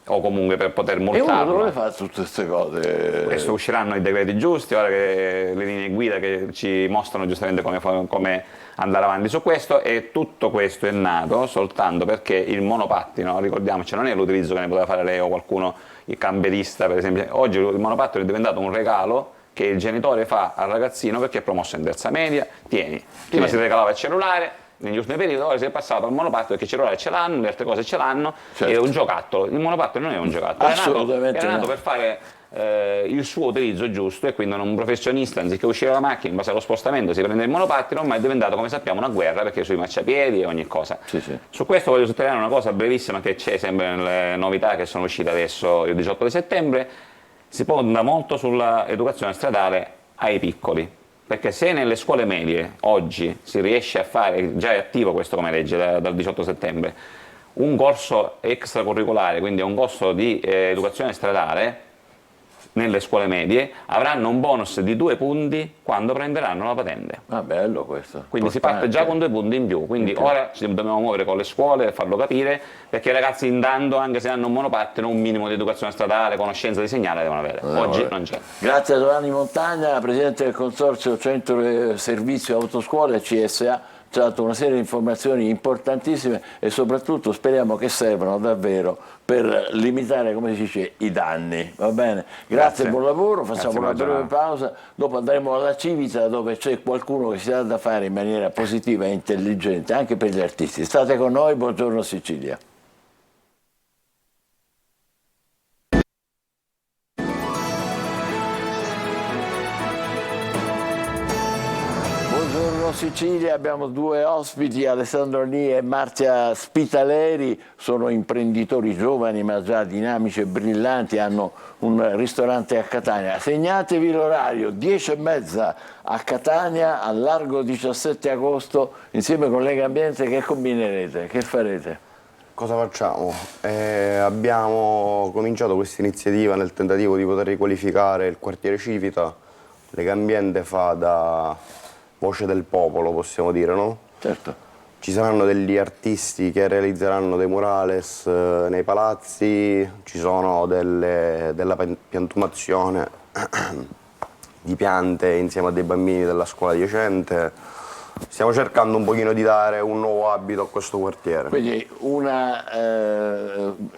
o comunque per poter multarlo. E uno dove fa tutte queste cose? Questo usciranno i decreti giusti, ora che le linee guida che ci mostrano giustamente come andare avanti su questo, e tutto questo è nato soltanto perché il monopattino, ricordiamoci, non è l'utilizzo che ne poteva fare lei o qualcuno, il camperista per esempio. Oggi il monopattino è diventato un regalo che il genitore fa al ragazzino perché è promosso in terza media. Tieni, prima si regalava il cellulare, negli ultimi periodi ora si è passato al monopattino perché i cellulari ce l'hanno, le altre cose ce l'hanno, è un giocattolo. Il monopattino non è un giocattolo, era nato per fare il suo utilizzo giusto, e quindi un professionista, anziché uscire dalla macchina in base allo spostamento si prende il monopattino, ma è diventato, come sappiamo, una guerra perché sui marciapiedi e ogni cosa. Su questo voglio sottolineare una cosa brevissima che c'è sempre nelle novità che sono uscite adesso il 18 di settembre. Si punta molto sull'educazione stradale ai piccoli, perché se nelle scuole medie oggi si riesce a fare, già è attivo questo come legge dal 18 settembre, un corso extracurricolare, quindi un corso di educazione stradale, nelle scuole medie avranno un bonus di 2 punti quando prenderanno la patente. Ah, bello questo. Quindi si parte già con 2 punti in più, quindi ora ci dobbiamo muovere con le scuole e farlo capire, perché i ragazzi intanto, anche se hanno un monopattino, un minimo di educazione stradale, conoscenza di segnale devono avere. Oggi non c'è. Grazie a Giovanni Montagna, Presidente del Consorzio Centro Servizio Autoscuole CSA. Ci ha dato una serie di informazioni importantissime e soprattutto speriamo che servano davvero per limitare, come si dice, i danni. Va bene? Grazie. Buon lavoro, facciamo una breve pausa, dopo andremo alla Civita dove c'è qualcuno che si ha da fare in maniera positiva e intelligente anche per gli artisti. State con noi, buongiorno Sicilia. Buongiorno Sicilia, abbiamo 2 ospiti, Alessandro Ni e Marzia Spitaleri, sono imprenditori giovani ma già dinamici e brillanti, hanno un ristorante a Catania. Segnatevi l'orario, 10:30 a Catania, al largo 17 agosto, insieme con Lega Ambiente. Che combinerete? Che farete? Cosa facciamo? Abbiamo cominciato questa iniziativa nel tentativo di poter riqualificare il quartiere Civita. Lega Ambiente fa da voce del popolo, possiamo dire, no? Certo. Ci saranno degli artisti che realizzeranno dei murales nei palazzi, ci sono della piantumazione di piante insieme a dei bambini della scuola adiacente. Stiamo cercando un pochino di dare un nuovo abito a questo quartiere. Quindi una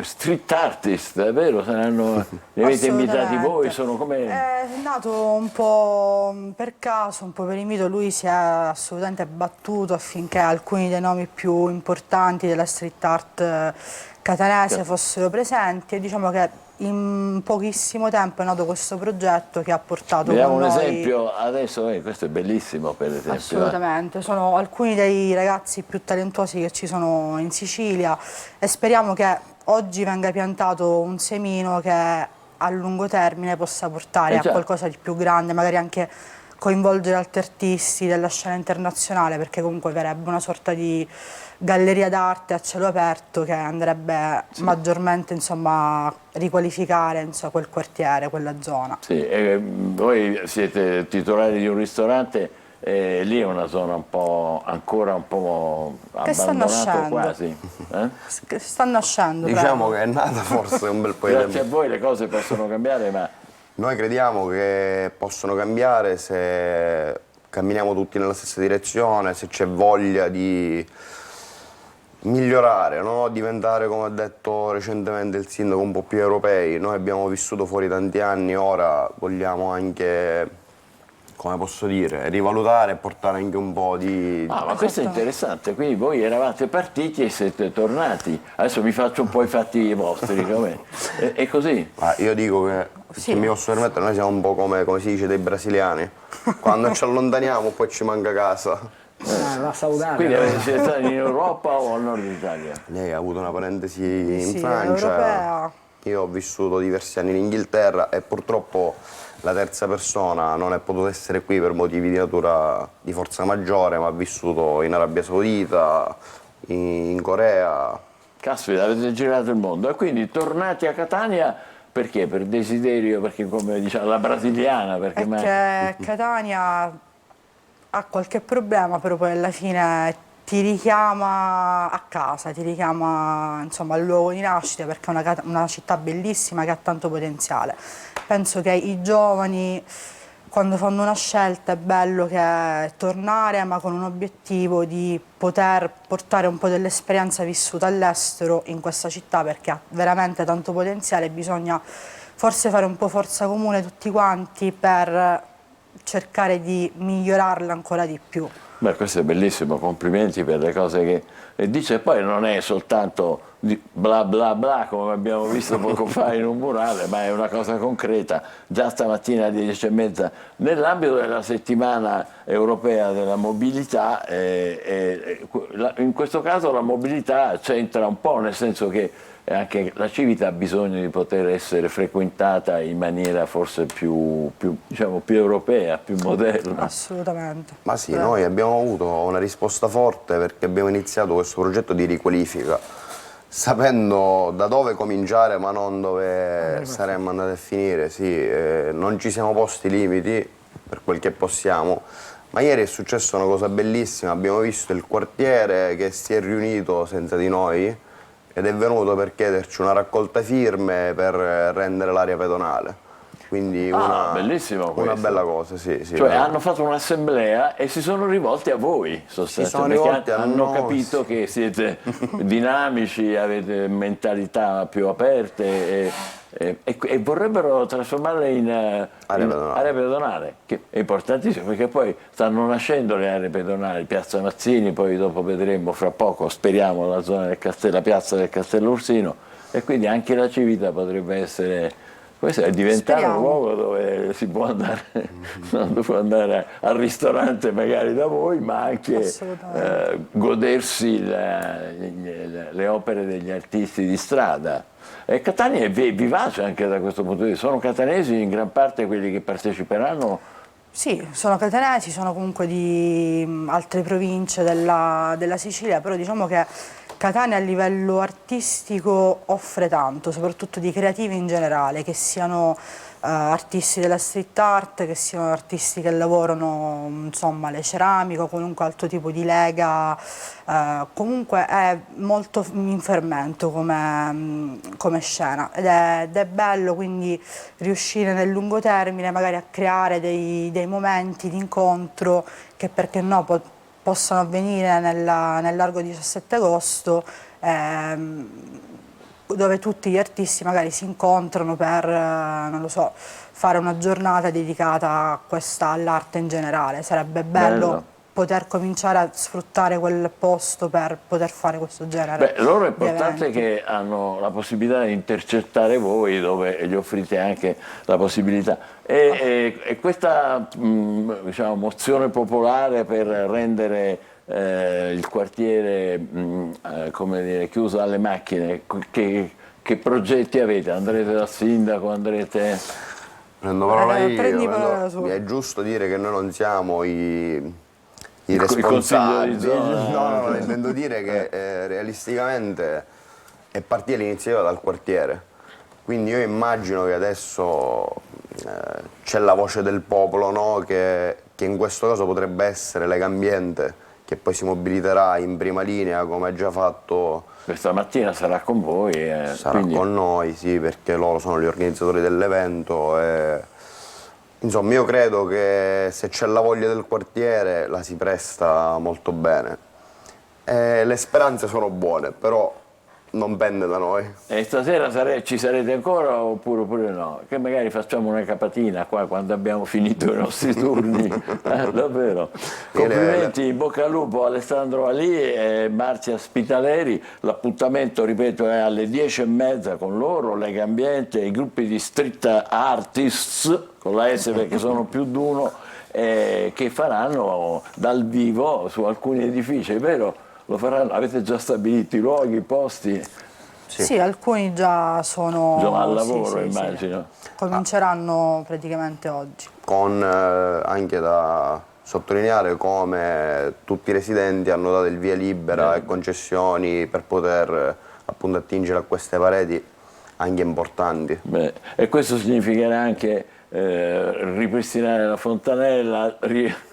street artist, è vero? Li avete invitati voi? Sono come... È nato un po' per caso, un po' per invito. Lui si è assolutamente battuto affinché alcuni dei nomi più importanti della street art catanese fossero presenti e diciamo che in pochissimo tempo è nato questo progetto che ha portato Vediamo con un noi... esempio adesso, questo è bellissimo per esempio. Assolutamente, sono alcuni dei ragazzi più talentuosi che ci sono in Sicilia e speriamo che oggi venga piantato un semino che a lungo termine possa portare a qualcosa di più grande, magari anche coinvolgere altri artisti della scena internazionale, perché comunque verrebbe una sorta di galleria d'arte a cielo aperto che andrebbe maggiormente, insomma, riqualificare quel quartiere, quella zona. Sì, voi siete titolari di un ristorante, lì è una zona ancora un po' abbandonata quasi. Che sta nascendo. Diciamo che è nata forse un bel po' di tempo. Grazie a voi le cose possono cambiare, ma... Noi crediamo che possono cambiare se camminiamo tutti nella stessa direzione, se c'è voglia di migliorare, no? Diventare, come ha detto recentemente il sindaco, un po' più europei. Noi abbiamo vissuto fuori tanti anni, ora vogliamo anche, come posso dire, rivalutare e portare anche un po' di... ma questo è interessante, quindi voi eravate partiti e siete tornati. Adesso vi faccio un po' i fatti vostri, com'è? È così? Ma io dico che, se mi posso permettere, noi siamo un po' come si dice dei brasiliani. Quando ci allontaniamo poi ci manca casa. La saudade. Quindi siete stati in Europa o al nord Italia? Lei ha avuto una parentesi in Francia, europea. Io ho vissuto diversi anni in Inghilterra e purtroppo la terza persona non è potuta essere qui per motivi di natura di forza maggiore, ma ha vissuto in Arabia Saudita, in Corea. Caspita, avete girato il mondo e quindi tornati a Catania perché? Per desiderio, perché come diciamo la brasiliana? Perché Catania ha qualche problema, però poi alla fine ti richiama a casa, ti richiama insomma al luogo di nascita, perché è una città bellissima che ha tanto potenziale. Penso che i giovani, quando fanno una scelta, è bello che tornare, ma con un obiettivo di poter portare un po' dell'esperienza vissuta all'estero in questa città, perché ha veramente tanto potenziale e bisogna forse fare un po' forza comune tutti quanti per cercare di migliorarla ancora di più. Beh, questo è bellissimo, complimenti per le cose che dice. E poi non è soltanto bla bla bla come abbiamo visto poco fa in un murale, ma è una cosa concreta. Già stamattina alle 10:30 nell'ambito della settimana europea della mobilità, in questo caso la mobilità c'entra un po', nel senso che anche la Civita ha bisogno di poter essere frequentata in maniera forse più europea, più moderna. Assolutamente. Ma sì, noi abbiamo avuto una risposta forte perché abbiamo iniziato questo progetto di riqualifica. sapendo da dove cominciare ma non dove saremmo andati a finire, sì, non ci siamo posti limiti per quel che possiamo, ma ieri è successa una cosa bellissima, abbiamo visto il quartiere che si è riunito senza di noi ed è venuto per chiederci una raccolta firme per rendere l'area pedonale. Quindi bellissimo una questo. bella cosa, sì. Cioè hanno fatto un'assemblea e si sono rivolti a voi, rivolti a hanno noi. capito che siete dinamici, avete mentalità più aperte e vorrebbero trasformarle in area pedonale, che è importantissimo perché poi stanno nascendo le aree pedonali, Piazza Mazzini, poi dopo vedremo fra poco, speriamo, la zona del la piazza del Castello Ursino, e quindi anche la Civita potrebbe essere... Questo è diventare un luogo dove si può andare, al ristorante magari da voi, ma anche godersi le opere degli artisti di strada. E Catania è vivace anche da questo punto di vista. Sono catanesi in gran parte quelli che parteciperanno? Sì, sono catanesi, sono comunque di altre province della Sicilia, però diciamo che Catania a livello artistico offre tanto, soprattutto di creativi in generale, che siano artisti della street art, che siano artisti che lavorano, insomma, le ceramiche o qualunque altro tipo di lega, comunque è molto in fermento come scena ed è bello quindi riuscire nel lungo termine magari a creare dei momenti di incontro che, perché no, possano avvenire nel largo 17 agosto, dove tutti gli artisti magari si incontrano per, non lo so, fare una giornata dedicata all'arte in generale. Sarebbe bello poter cominciare a sfruttare quel posto per poter fare questo genere. Beh, loro è importante che hanno la possibilità di intercettare voi, dove gli offrite anche la possibilità. E questa diciamo, mozione popolare per rendere il quartiere come dire, chiuso alle macchine, che progetti avete? Andrete dal sindaco? Andrete... Prendo parola io. È giusto dire che noi non siamo i responsabili. No, intendo dire che realisticamente è partita l'iniziativa dal quartiere. Quindi io immagino che adesso c'è la voce del popolo, no? che in questo caso potrebbe essere Legambiente, che poi si mobiliterà in prima linea come ha già fatto. Questa mattina sarà con voi. Sarà quindi con noi, sì, perché loro sono gli organizzatori dell'evento. Insomma, io credo che se c'è la voglia del quartiere la si presta molto bene. Le speranze sono buone, però non pende da noi. E stasera ci sarete ancora oppure no? Che magari facciamo una capatina qua quando abbiamo finito i nostri turni. Davvero. Complimenti, in bocca al lupo Alessandro Ali e Marzia Spitaleri. L'appuntamento, ripeto, è alle 10:30 con loro, Legambiente, i gruppi di street artists, con la S perché sono più di uno, che faranno dal vivo su alcuni edifici, è vero? Lo faranno? Avete già stabilito i luoghi, i posti? Sì, alcuni già sono al lavoro, immagino. Sì. Cominceranno praticamente oggi. Con anche da sottolineare come tutti i residenti hanno dato il via libera e concessioni per poter appunto attingere a queste pareti anche importanti. Beh, e questo significherà anche ripristinare la fontanella,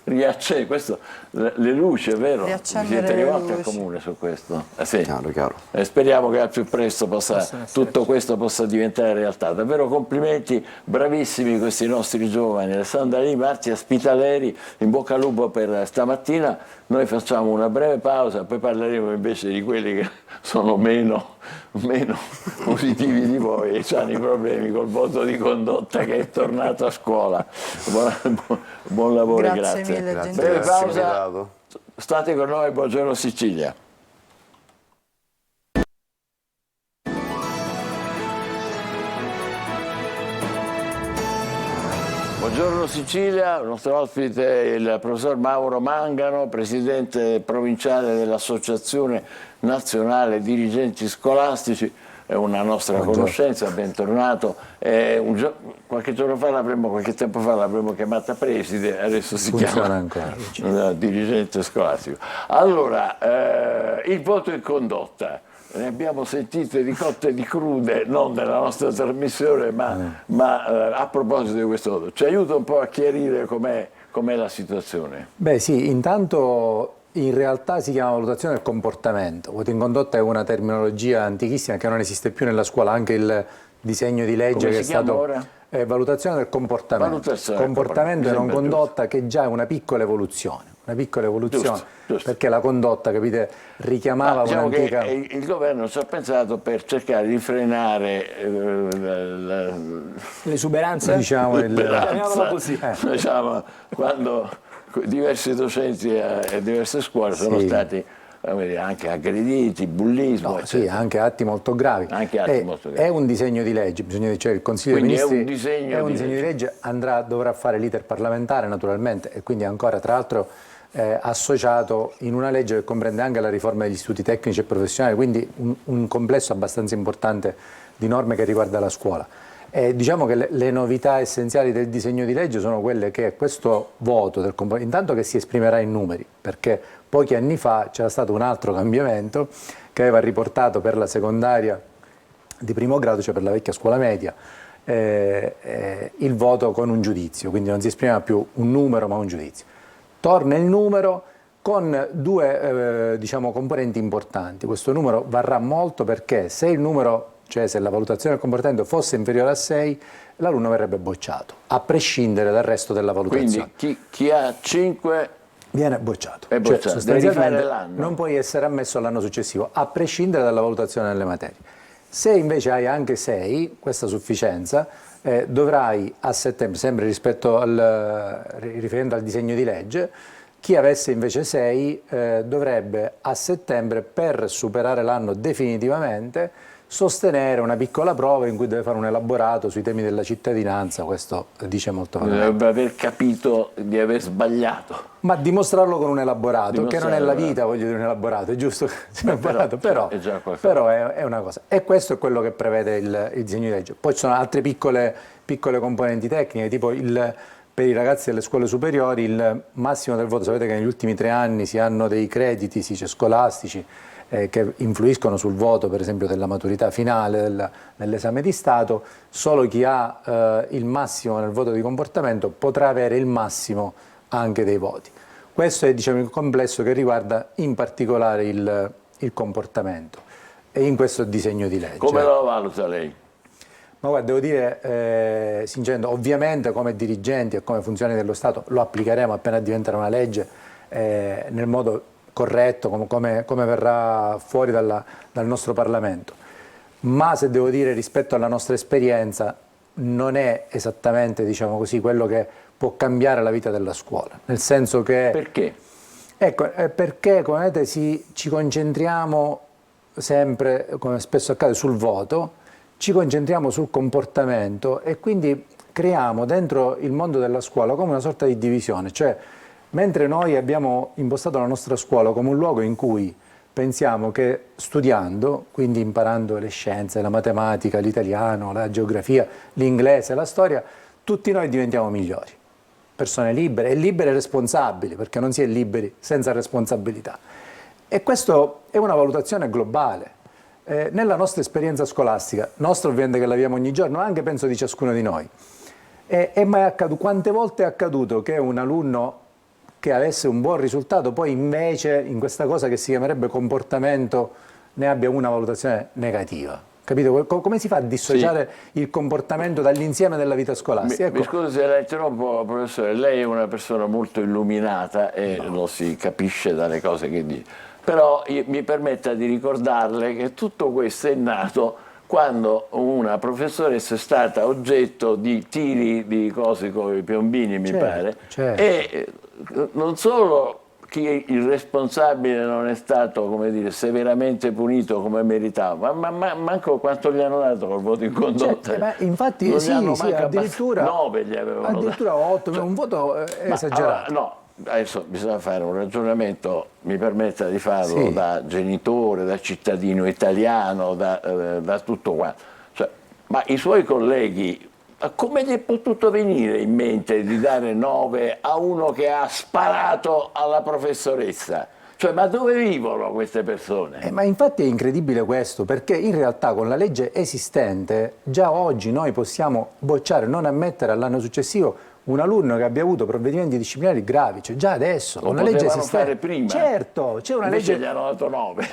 riaccendere questo, le luci, è vero? Siete rivolti al comune su questo? Sì. Chiaro. E speriamo che al più presto tutto questo possa diventare realtà. Davvero complimenti, bravissimi questi nostri giovani. Alessandra Lì, Marzia Spitaleri, in bocca al lupo per stamattina. Noi facciamo una breve pausa, poi parleremo invece di quelli che sono meno positivi di voi e hanno i problemi col voto di condotta che è tornato a scuola. Buon lavoro, grazie. Mille, breve pausa, state con noi, buongiorno Sicilia. Buongiorno Sicilia, il nostro ospite è il professor Mauro Mangano, presidente provinciale dell'Associazione Nazionale Dirigenti Scolastici. è una nostra conoscenza, bentornato. Qualche tempo fa l'avremmo chiamata preside, adesso si chiama ancora dirigente scolastico. Allora, il voto in condotta. Ne abbiamo sentite di cotte e di crude, non nella nostra trasmissione, ma a proposito di questo voto. Ci aiuta un po' a chiarire com'è la situazione? Beh sì, intanto in realtà si chiama valutazione del comportamento. Voto in condotta è una terminologia antichissima che non esiste più nella scuola, anche il disegno di legge che è stato... ora? Valutazione del comportamento. Comportamento e non condotta, che già è una piccola evoluzione. Giusto. Perché la condotta, capite, richiamava un'antica... Che il governo ci ha pensato per cercare di frenare l'esuberanza, chiamiamola così. Diciamo, quando diversi docenti e diverse scuole sono stati anche aggrediti, bullismo, sì, anche atti molto gravi. È un disegno di legge, bisogna dire, cioè il Consiglio dei Ministri è un disegno di legge, dovrà fare l'iter parlamentare naturalmente, e quindi ancora tra l'altro associato in una legge che comprende anche la riforma degli istituti tecnici e professionali, quindi un complesso abbastanza importante di norme che riguarda la scuola. Diciamo che le novità essenziali del disegno di legge sono quelle che questo voto del comportamento, intanto che si esprimerà in numeri, perché pochi anni fa c'era stato un altro cambiamento che aveva riportato per la secondaria di primo grado, cioè per la vecchia scuola media, il voto con un giudizio, quindi non si esprimeva più un numero ma un giudizio. Torna il numero con due componenti importanti. Questo numero varrà molto perché se il numero, cioè se la valutazione del comportamento fosse inferiore a 6, l'alunno verrebbe bocciato, a prescindere dal resto della valutazione. Quindi chi ha 5 viene bocciato. È bocciato. Cioè, sostanzialmente non puoi essere ammesso all'anno successivo, a prescindere dalla valutazione delle materie. Se invece hai anche 6, questa sufficienza, dovrai a settembre, sempre riferendo al disegno di legge, chi avesse invece 6 dovrebbe a settembre, per superare l'anno definitivamente, sostenere una piccola prova in cui deve fare un elaborato sui temi della cittadinanza. Questo dice molto bene. Dovrebbe aver capito di aver sbagliato. Ma dimostrarlo con un elaborato, che non è la vita, voglio dire, un elaborato, è giusto che sia un elaborato, però è una cosa. E questo è quello che prevede il disegno di legge. Poi ci sono altre piccole componenti tecniche, tipo per i ragazzi delle scuole superiori il massimo del voto. Sapete che negli ultimi 3 anni si hanno dei crediti scolastici che influiscono sul voto, per esempio, della maturità finale, nell'esame di Stato. Solo chi ha il massimo nel voto di comportamento potrà avere il massimo anche dei voti. Questo è, diciamo, il complesso che riguarda in particolare il comportamento e in questo disegno di legge. Come lo valuta lei? Ma guarda, devo dire sinceramente, ovviamente come dirigenti e come funzionari dello Stato lo applicheremo appena diventerà una legge nel modo corretto, come verrà fuori dal nostro Parlamento. Ma se devo dire, rispetto alla nostra esperienza, non è esattamente, diciamo così, quello che può cambiare la vita della scuola. Nel senso che... Perché? Ecco, perché, come vedete, ci concentriamo sempre, come spesso accade, sul voto, ci concentriamo sul comportamento e quindi creiamo dentro il mondo della scuola come una sorta di divisione. Cioè, mentre noi abbiamo impostato la nostra scuola come un luogo in cui pensiamo che studiando, quindi imparando le scienze, la matematica, l'italiano, la geografia, l'inglese, la storia, tutti noi diventiamo migliori, persone libere e responsabili, perché non si è liberi senza responsabilità. E questa è una valutazione globale. Nella nostra esperienza scolastica, nostra ovviamente che la viviamo ogni giorno, anche penso di ciascuno di noi, è mai accaduto, quante volte è accaduto che un alunno che avesse un buon risultato poi invece in questa cosa che si chiamerebbe comportamento ne abbia una valutazione negativa? Capito? Come si fa a dissociare il comportamento dall'insieme della vita scolastica? Mi scusi se la interrompo, professore, lei è una persona molto illuminata e lo si capisce dalle cose che dice. Però mi permetta di ricordarle che tutto questo è nato quando una professoressa è stata oggetto di tiri di cose con i piombini, mi pare, e non solo che il responsabile non è stato, come dire, severamente punito come meritava, ma manco quanto gli hanno dato col voto in condotta. Infatti sì, addirittura 9 gli avevano addirittura dato. 8, un voto esagerato. No, adesso bisogna fare un ragionamento, mi permetta di farlo, Sì. da genitore, da cittadino italiano, da tutto quanto. Cioè, ma i suoi colleghi, come gli è potuto venire in mente di dare 9 a uno che ha sparato alla professoressa? Cioè, ma dove vivono queste persone? Ma infatti è incredibile questo, perché in realtà con la legge esistente già oggi noi possiamo bocciare, non ammettere all'anno successivo un alunno che abbia avuto provvedimenti disciplinari gravi, cioè già adesso, Lo con la legge potevano esistente. fare prima. Certo, c'è una Invece legge. gli hanno dato 9.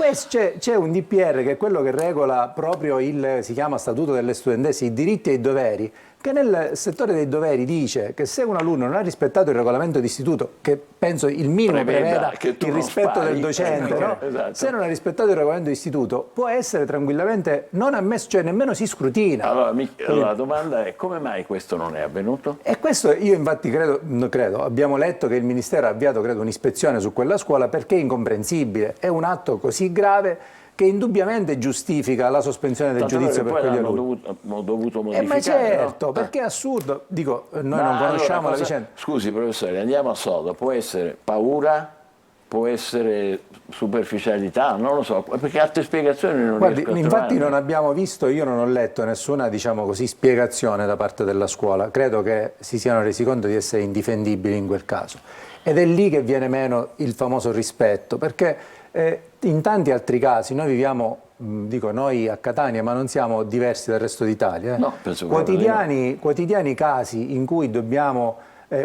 C'è un DPR che è quello che regola proprio si chiama Statuto delle studentesse, i diritti e i doveri, che nel settore dei doveri dice che se un alunno non ha rispettato il regolamento d'istituto, che penso il minimo preveda che tu il non rispetto spari, del docente, no? esatto. Se non ha rispettato il regolamento d'istituto può essere tranquillamente non ammesso, cioè nemmeno si scrutina. Allora, la domanda è: come mai questo non è avvenuto? E questo io infatti credo, abbiamo letto che il Ministero ha avviato un'ispezione su quella scuola perché è incomprensibile, è un atto così grave che indubbiamente giustifica la sospensione del Tanto giudizio che per poi quegli hanno alunni. dovuto modificare, Ma certo, no? perché è assurdo, dico, noi Ma non conosciamo allora, la vicenda. Scusi professore, andiamo a sodo, può essere paura, può essere superficialità, non lo so, perché altre spiegazioni non Guardi, riesco a infatti trovare. non abbiamo visto, io non ho letto nessuna, diciamo così, spiegazione da parte della scuola, credo che si siano resi conto di essere indifendibili in quel caso. Ed è lì che viene meno il famoso rispetto, perché in tanti altri casi noi viviamo, dico noi a Catania, ma non siamo diversi dal resto d'Italia, No, penso proprio di no. quotidiani casi in cui dobbiamo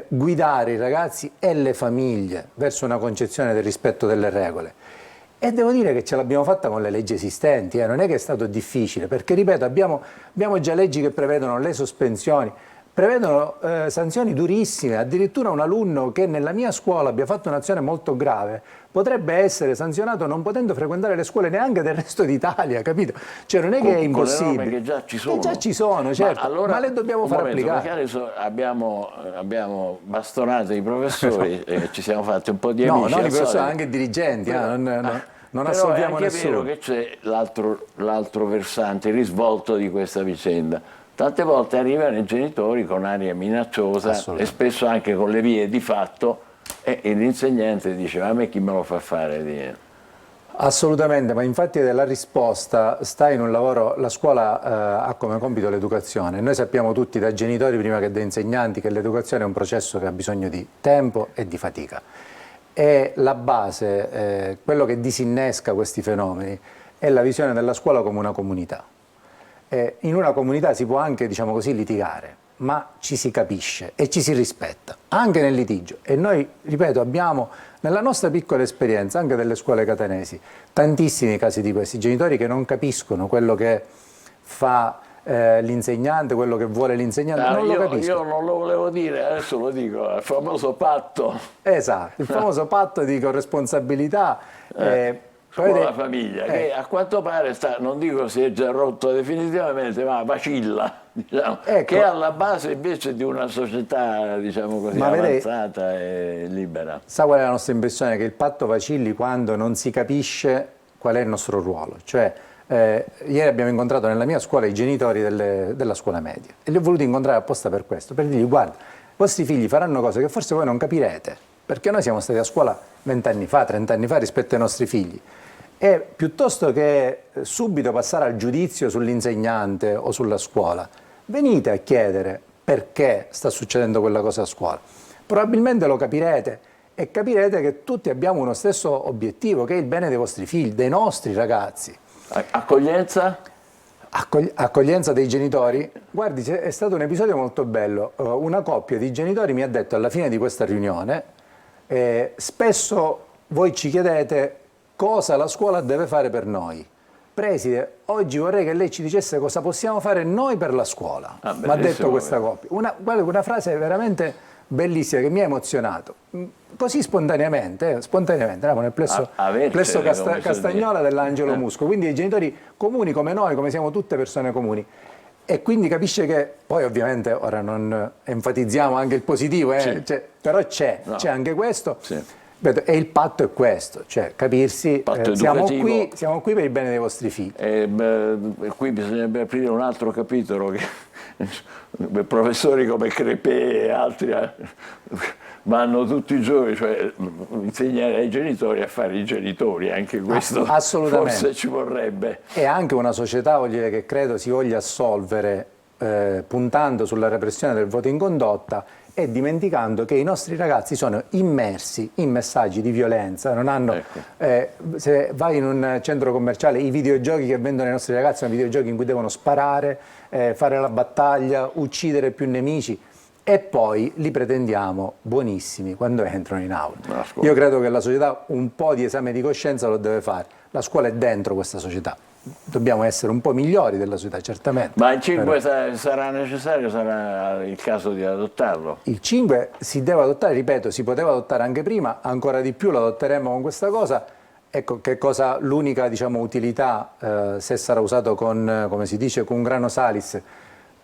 guidare i ragazzi e le famiglie verso una concezione del rispetto delle regole. E devo dire che ce l'abbiamo fatta con le leggi esistenti, non è che è stato difficile, perché ripeto, abbiamo già leggi che prevedono le sospensioni, prevedono sanzioni durissime, addirittura un alunno che nella mia scuola abbia fatto un'azione molto grave potrebbe essere sanzionato non potendo frequentare le scuole neanche del resto d'Italia, capito? Cioè non è che è impossibile. Con le norme che già ci sono. Che già ci sono, certo, ma le dobbiamo far applicare. Perché adesso abbiamo bastonato i professori e ci siamo fatti un po' di amici. Non i al professori, solito. anche i dirigenti, non Però assolviamo è anche nessuno. vero che c'è l'altro versante, il risvolto di questa vicenda. Tante volte arrivano i genitori con aria minacciosa e spesso anche con le vie di fatto e l'insegnante dice: ma a me chi me lo fa fare? Assolutamente, ma infatti la risposta sta in un lavoro, la scuola ha come compito l'educazione. Noi sappiamo tutti da genitori prima che da insegnanti che l'educazione è un processo che ha bisogno di tempo e di fatica. E la base, quello che disinnesca questi fenomeni è la visione della scuola come una comunità. In una comunità si può anche, diciamo così, litigare, ma ci si capisce e ci si rispetta, anche nel litigio. E noi, ripeto, abbiamo nella nostra piccola esperienza, anche delle scuole catanesi, tantissimi casi di questi genitori che non capiscono quello che fa l'insegnante, quello che vuole l'insegnante, non lo capiscono. Io non lo volevo dire, adesso lo dico, il famoso patto. Esatto, il famoso patto di corresponsabilità. Scuola famiglia, che a quanto pare non dico si è già rotto definitivamente, ma vacilla, diciamo, che è alla base invece di una società, diciamo così, avanzata e libera. Sa qual è la nostra impressione? Che il patto vacilli quando non si capisce qual è il nostro ruolo. Cioè, ieri abbiamo incontrato nella mia scuola i genitori della scuola media e li ho voluti incontrare apposta per questo, per dirgli: guarda, i vostri figli faranno cose che forse voi non capirete, perché noi siamo stati a scuola 20 anni fa, 30 anni fa rispetto ai nostri figli. E piuttosto che subito passare al giudizio sull'insegnante o sulla scuola, venite a chiedere perché sta succedendo quella cosa a scuola. Probabilmente lo capirete e capirete che tutti abbiamo uno stesso obiettivo, che è il bene dei vostri figli, dei nostri ragazzi. Accoglienza? Accoglienza dei genitori? Guardi, è stato un episodio molto bello. Una coppia di genitori mi ha detto alla fine di questa riunione: spesso voi ci chiedete cosa la scuola deve fare per noi. Preside, oggi vorrei che lei ci dicesse cosa possiamo fare noi per la scuola. Mi ha detto questa coppia. Una frase veramente bellissima che mi ha emozionato. Così spontaneamente, eravamo nel plesso Castagnola dell'Angelo Musco, quindi i genitori comuni come noi, come siamo tutte persone comuni. E quindi capisce che, poi ovviamente ora non enfatizziamo anche il positivo, sì. Però c'è anche questo. Sì. E il patto è questo, cioè capirsi, siamo qui per il bene dei vostri figli. Qui bisognerebbe aprire un altro capitolo che professori come Crepè e altri vanno tutti i giorni, cioè insegnare ai genitori a fare i genitori, anche questo forse ci vorrebbe. È anche una società, voglio dire, che credo si voglia assolvere puntando sulla repressione del voto in condotta e dimenticando che i nostri ragazzi sono immersi in messaggi di violenza, non hanno, se vai in un centro commerciale, i videogiochi che vendono ai nostri ragazzi sono videogiochi in cui devono sparare, fare la battaglia, uccidere più nemici, e poi li pretendiamo buonissimi quando entrano in aula. Io credo che la società un po' di esame di coscienza lo deve fare, la scuola è dentro questa società. Dobbiamo essere un po' migliori della società, certamente. Ma il 5 sarà necessario, sarà il caso di adottarlo? Il 5 si deve adottare, ripeto, si poteva adottare anche prima, ancora di più lo adotteremo con questa cosa. Ecco che cosa, l'unica, diciamo, utilità, se sarà usato con, come si dice, con grano salis,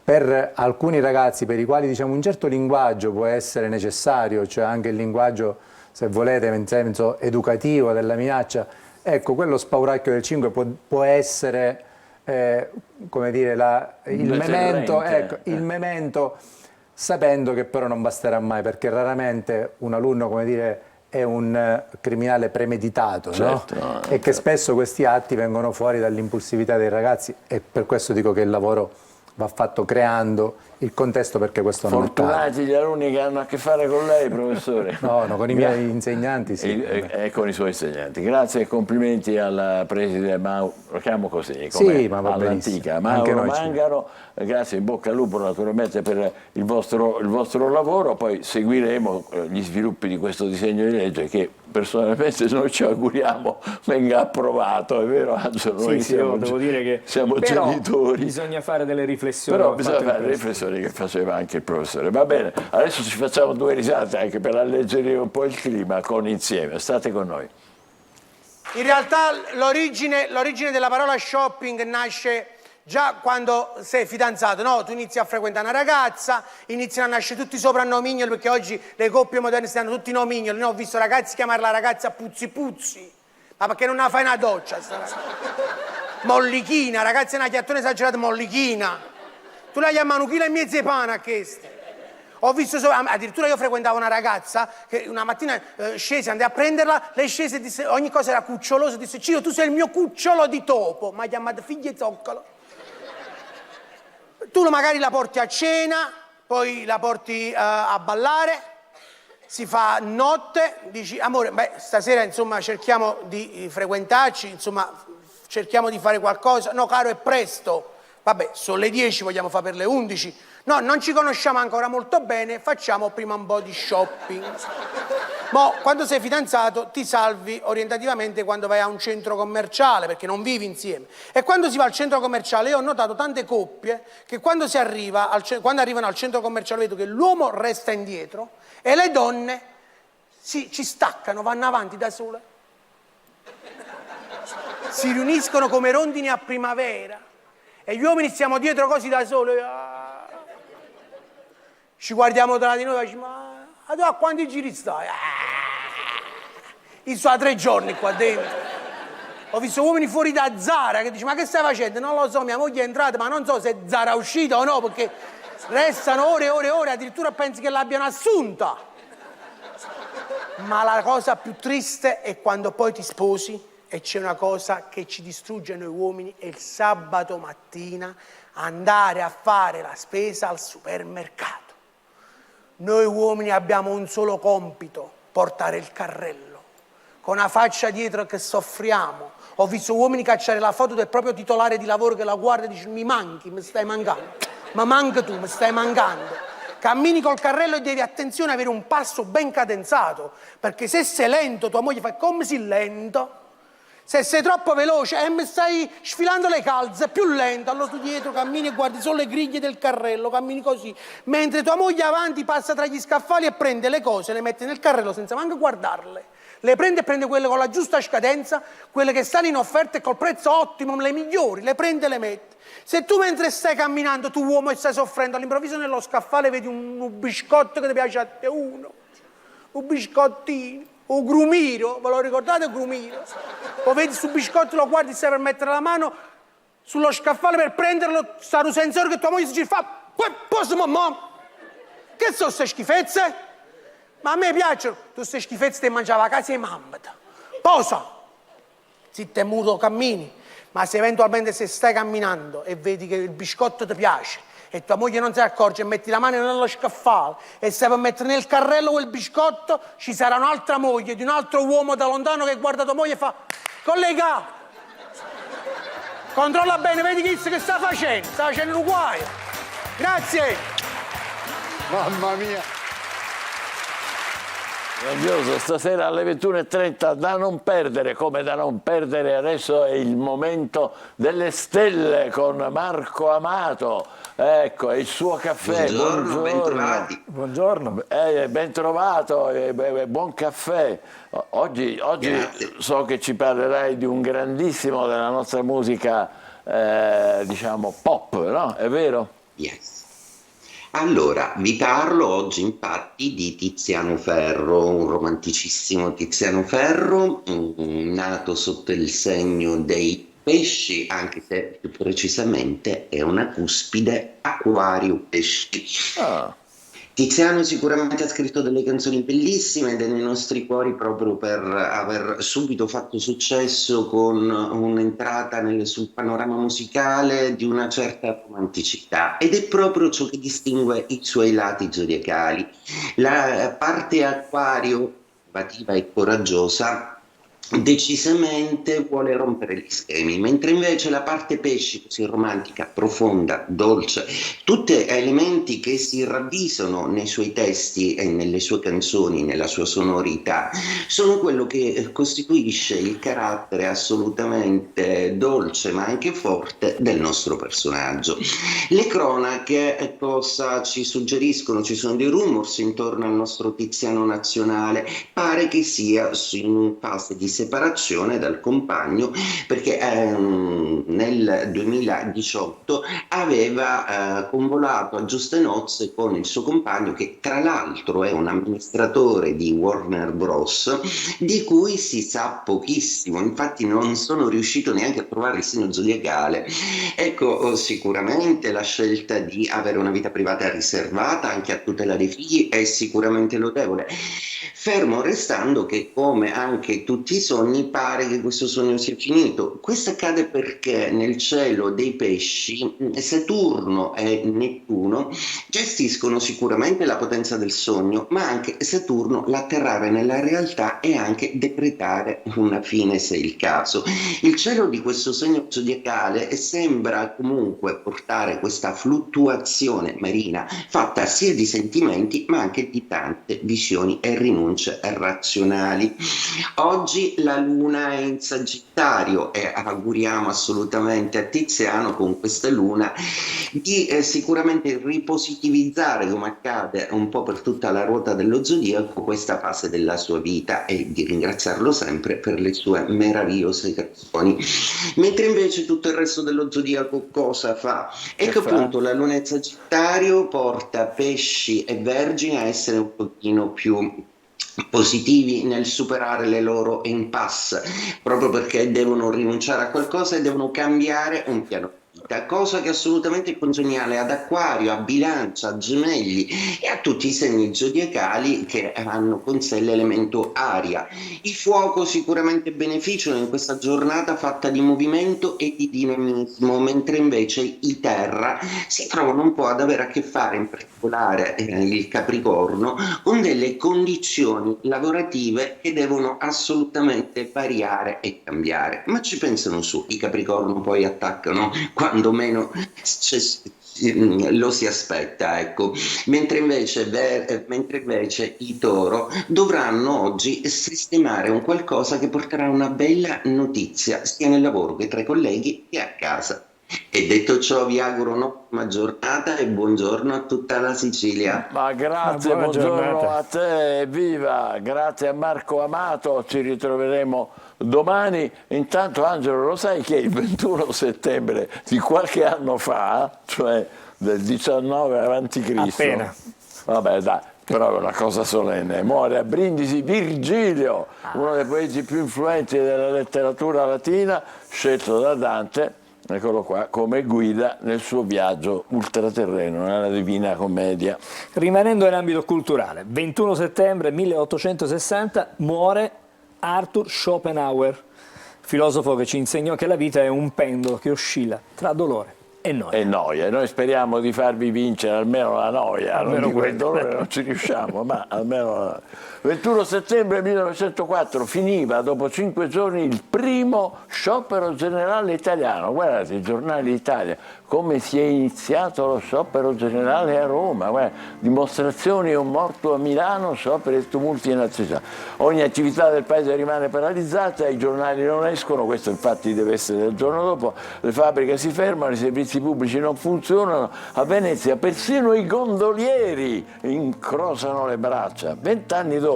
per alcuni ragazzi per i quali, diciamo, un certo linguaggio può essere necessario, cioè anche il linguaggio, se volete, in senso educativo della minaccia. Ecco, quello spauracchio del 5 può essere, come dire, il memento, sapendo che però non basterà mai, perché raramente un alunno, come dire, è un criminale premeditato, certo, no? E che spesso questi atti vengono fuori dall'impulsività dei ragazzi, e per questo dico che il lavoro va fatto creando il contesto perché questo non accade. Fortunati gli alunni che hanno a che fare con lei, professore. No, con i miei insegnanti sì. E con i suoi insegnanti. Grazie e complimenti al preside lo chiamo così, sì, ma va all'antica Mauro Mangano. Grazie, in bocca al lupo naturalmente per il vostro lavoro. Poi seguiremo gli sviluppi di questo disegno di legge che personalmente noi ci auguriamo venga approvato, è vero Angelo? Sì, noi devo dire che siamo genitori. Bisogna fare delle riflessioni. Però bisogna fare le riflessioni che faceva anche il professore. Va bene, adesso ci facciamo due risate anche per alleggerire un po' il clima con Insieme. State con noi. In realtà l'origine della parola shopping nasce già quando sei fidanzato, no? Tu inizi a frequentare una ragazza, iniziano a nascere tutti i soprannomignoli, perché oggi le coppie moderne stanno tutti nomignoli, no? Ho visto ragazzi chiamare la ragazza Puzzi Puzzi, ma perché non la fai una doccia? Mollichina, ragazzi, è una chiattona esagerata, mollichina. Tu la chiami un chilo e mezzo di pane a questo. Ho visto, addirittura io frequentavo una ragazza che una mattina scese, andai a prenderla, lei scese e disse, ogni cosa era cucciolosa, disse, Ciro, tu sei il mio cucciolo di topo, mi ha chiamato figlia e zoccolo. Tu magari la porti a cena, poi la porti a ballare, si fa notte, dici, amore, stasera insomma cerchiamo di frequentarci, insomma cerchiamo di fare qualcosa, no caro è presto, vabbè sono le 10, vogliamo fare per le 11, no non ci conosciamo ancora molto bene, facciamo prima un po' di shopping. Mo, quando sei fidanzato ti salvi orientativamente quando vai a un centro commerciale, perché non vivi insieme. E quando si va al centro commerciale, io ho notato tante coppie che quando arrivano al centro commerciale vedo che l'uomo resta indietro e le donne ci staccano, vanno avanti da sole. Si riuniscono come rondini a primavera e gli uomini stiamo dietro così da sole. Ci guardiamo tra di noi e diciamo, ma tu a quanti giri stai? Io sto a 3 giorni qua dentro. Ho visto uomini fuori da Zara che dicono, ma che stai facendo? Non lo so, mia moglie è entrata, ma non so se Zara è uscita o no, perché restano ore e ore e ore, addirittura pensi che l'abbiano assunta. Ma la cosa più triste è quando poi ti sposi e c'è una cosa che ci distrugge noi uomini, è il sabato mattina andare a fare la spesa al supermercato. Noi uomini abbiamo un solo compito, portare il carrello, con una faccia dietro che soffriamo. Ho visto uomini cacciare la foto del proprio titolare di lavoro che la guarda e dice mi manchi, mi stai mancando, ma manca tu, mi stai mancando. Cammini col carrello e devi, attenzione, avere un passo ben cadenzato, perché se sei lento tua moglie fa come sei lento. Se sei troppo veloce e mi stai sfilando le calze, più lento, allora tu dietro cammini e guardi solo le griglie del carrello, cammini così, mentre tua moglie avanti passa tra gli scaffali e prende le cose, le mette nel carrello senza manco guardarle, le prende e prende quelle con la giusta scadenza, quelle che stanno in offerta e col prezzo ottimo, le migliori, le prende e le mette. Se tu mentre stai camminando, tu uomo e stai soffrendo, all'improvviso nello scaffale vedi un biscotto che ti piace a te, un biscottino, o grumiro, ve lo ricordate grumiro? O vedi sul biscotto, lo guardi, stai per mettere la mano sullo scaffale per prenderlo, sta un sensore che tua moglie si fa, posso mamma? Che sono queste schifezze? Ma a me piacciono. Tu stai schifezze te mangiava a casa e mamma. Posa! Zitto e muto cammini. Ma se eventualmente se stai camminando e vedi che il biscotto ti piace e tua moglie non si accorge e metti la mano nello scaffale e se per mettere nel carrello quel biscotto, ci sarà un'altra moglie di un altro uomo da lontano che guarda tua moglie e fa: collega, controlla bene, vedi che sta facendo un guaio. Grazie. Mamma mia. Grandioso, stasera alle 21:30 da non perdere, come da non perdere adesso è il momento delle stelle con Marco Amato. Ecco, è il suo caffè. Buongiorno, bentrovati. Buongiorno. Ben trovato, buon caffè. Oggi so che ci parlerai di un grandissimo della nostra musica, diciamo pop, no? È vero? Yes. Allora, vi parlo oggi infatti di Tiziano Ferro, un romanticissimo Tiziano Ferro, nato sotto il segno dei pesci, anche se più precisamente è una cuspide Acquario pesci. Tiziano sicuramente ha scritto delle canzoni bellissime nei nostri cuori proprio per aver subito fatto successo con un'entrata sul panorama musicale di una certa romanticità, ed è proprio ciò che distingue i suoi lati zodiacali. La parte Acquario, combativa e coraggiosa, decisamente vuole rompere gli schemi, mentre invece la parte pesci, così romantica, profonda, dolce, tutti elementi che si ravvisano nei suoi testi e nelle sue canzoni, nella sua sonorità, sono quello che costituisce il carattere assolutamente dolce ma anche forte del nostro personaggio. Le cronache cosa ci suggeriscono? Ci sono dei rumors intorno al nostro Tiziano nazionale, pare che sia in fase di separazione dal compagno, perché nel 2018 aveva convolato a giuste nozze con il suo compagno, che tra l'altro è un amministratore di Warner Bros, di cui si sa pochissimo. Infatti non sono riuscito neanche a trovare il segno zodiacale. Ecco, sicuramente la scelta di avere una vita privata riservata anche a tutela dei figli è sicuramente lodevole, fermo restando che, come anche tutti i sogni, pare che questo sogno sia finito. Questo accade perché nel cielo dei pesci Saturno e Nettuno gestiscono sicuramente la potenza del sogno, ma anche Saturno l'atterrare nella realtà e anche decretare una fine se è il caso. Il cielo di questo segno zodiacale sembra comunque portare questa fluttuazione marina fatta sia di sentimenti ma anche di tante visioni e rinunce razionali. Oggi la luna è in Sagittario e auguriamo assolutamente a Tiziano, con questa luna, di sicuramente ripositivizzare, come accade un po' per tutta la ruota dello zodiaco, questa fase della sua vita, e di ringraziarlo sempre per le sue meravigliose canzoni. Mentre invece tutto il resto dello zodiaco cosa fa? Ecco, appunto, la luna in Sagittario porta pesci e vergini a essere un pochino più positivi nel superare le loro impasse, proprio perché devono rinunciare a qualcosa e devono cambiare un piano di vita, cosa che è assolutamente congeniale ad Acquario, a Bilancia, a Gemelli e a tutti i segni zodiacali che hanno con sé l'elemento aria. Il fuoco sicuramente beneficiano in questa giornata fatta di movimento e di dinamismo, mentre invece i terra si trovano un po' ad avere a che fare, in particolare il Capricorno, con delle condizioni lavorative che devono assolutamente variare e cambiare. Ma ci pensano su, i Capricorno poi attaccano quando meno lo si aspetta, ecco. Mentre invece i Toro dovranno oggi sistemare un qualcosa che porterà una bella notizia sia nel lavoro che tra i colleghi che a casa. E detto ciò, vi auguro un'ottima giornata e buongiorno a tutta la Sicilia. Ma grazie, buongiorno a te, evviva, grazie a Marco Amato, ci ritroveremo domani. Intanto, Angelo, lo sai che il 21 settembre di qualche anno fa, cioè del 19 avanti Cristo, appena, vabbè dai, però è una cosa solenne, muore a Brindisi Virgilio, uno dei poeti più influenti della letteratura latina, scelto da Dante, Eccolo qua, come guida nel suo viaggio ultraterreno nella Divina Commedia. Rimanendo in ambito culturale, 21 settembre 1860 muore Arthur Schopenhauer, filosofo che ci insegnò che la vita è un pendolo che oscilla tra dolore e noia. E noia. Noi speriamo di farvi vincere almeno la noia, Almeno non il dolore non ci riusciamo, ma almeno la noia. 21 settembre 1904 finiva dopo 5 giorni il primo sciopero generale italiano. Guardate, i giornali d'Italia, come si è iniziato lo sciopero generale a Roma. Guarda, dimostrazioni, un morto a Milano, scioperi e tumulti nella città. Ogni attività del paese rimane paralizzata, i giornali non escono, questo infatti deve essere il giorno dopo, le fabbriche si fermano, i servizi pubblici non funzionano, a Venezia persino i gondolieri incrociano le braccia. 20 anni dopo,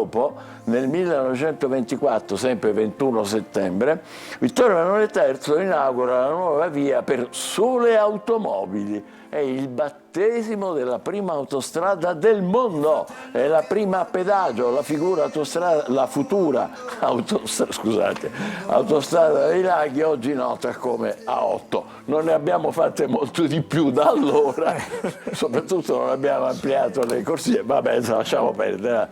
nel 1924, sempre 21 settembre, Vittorio Emanuele III inaugura la nuova via per sole automobili. È il battesimo della prima autostrada del mondo, è la prima a pedaggio, la futura autostrada dei laghi, oggi nota come A8. Non ne abbiamo fatte molto di più da allora, soprattutto non abbiamo ampliato le corsie, vabbè, lasciamo perdere.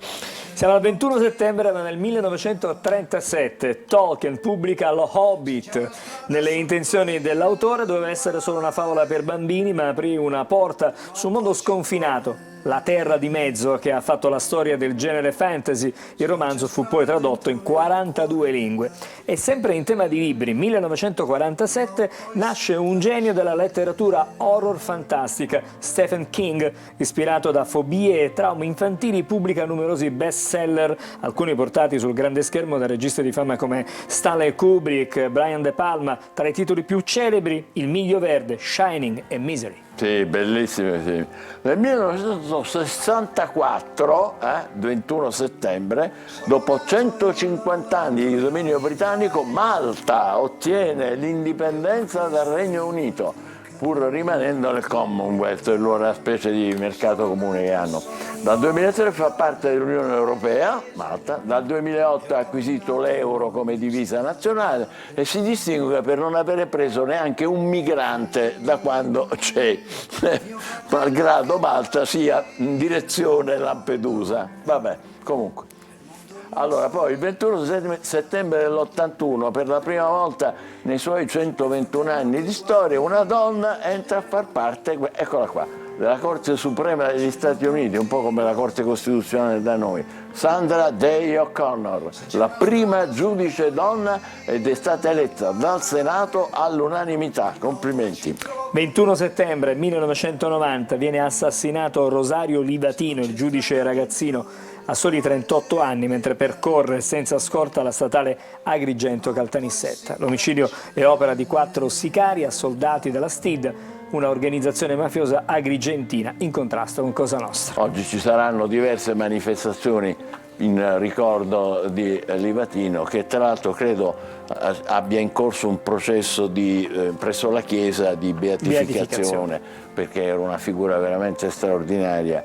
Siamo al 21 settembre, ma nel 1937 Tolkien pubblica Lo Hobbit. Nelle intenzioni dell'autore doveva essere solo una favola per bambini, ma aprì una porta su un mondo sconfinato. La terra di mezzo che ha fatto la storia del genere fantasy. Il romanzo fu poi tradotto in 42 lingue. E sempre in tema di libri, 1947 nasce un genio della letteratura horror fantastica, Stephen King. Ispirato da fobie e traumi infantili, pubblica numerosi bestseller, alcuni portati sul grande schermo da registi di fama come Stanley Kubrick, Brian De Palma. Tra i titoli più celebri, Il Miglio Verde, Shining e Misery. Sì, bellissimi film. Nel 1964, 21 settembre, dopo 150 anni di dominio britannico, Malta ottiene l'indipendenza dal Regno Unito, pur rimanendo nel Commonwealth, una specie di mercato comune che hanno. Dal 2003 fa parte dell'Unione Europea, Malta, dal 2008 ha acquisito l'euro come divisa nazionale e si distingue per non avere preso neanche un migrante da quando c'è, malgrado Malta sia in direzione Lampedusa. Vabbè, comunque. Allora, poi il 21 settembre dell'81, per la prima volta nei suoi 121 anni di storia, una donna entra a far parte, eccola qua, della Corte Suprema degli Stati Uniti, un po' come la Corte Costituzionale da noi, Sandra Day O'Connor, la prima giudice donna ed è stata eletta dal Senato all'unanimità. Complimenti. 21 settembre 1990 viene assassinato Rosario Livatino, il giudice ragazzino, a soli 38 anni mentre percorre senza scorta la statale Agrigento-Caltanissetta. L'omicidio è opera di 4 sicari assoldati dalla STID, una organizzazione mafiosa agrigentina in contrasto con Cosa Nostra. Oggi ci saranno diverse manifestazioni in ricordo di Livatino, che tra l'altro credo abbia in corso un processo presso la Chiesa di beatificazione, perché era una figura veramente straordinaria,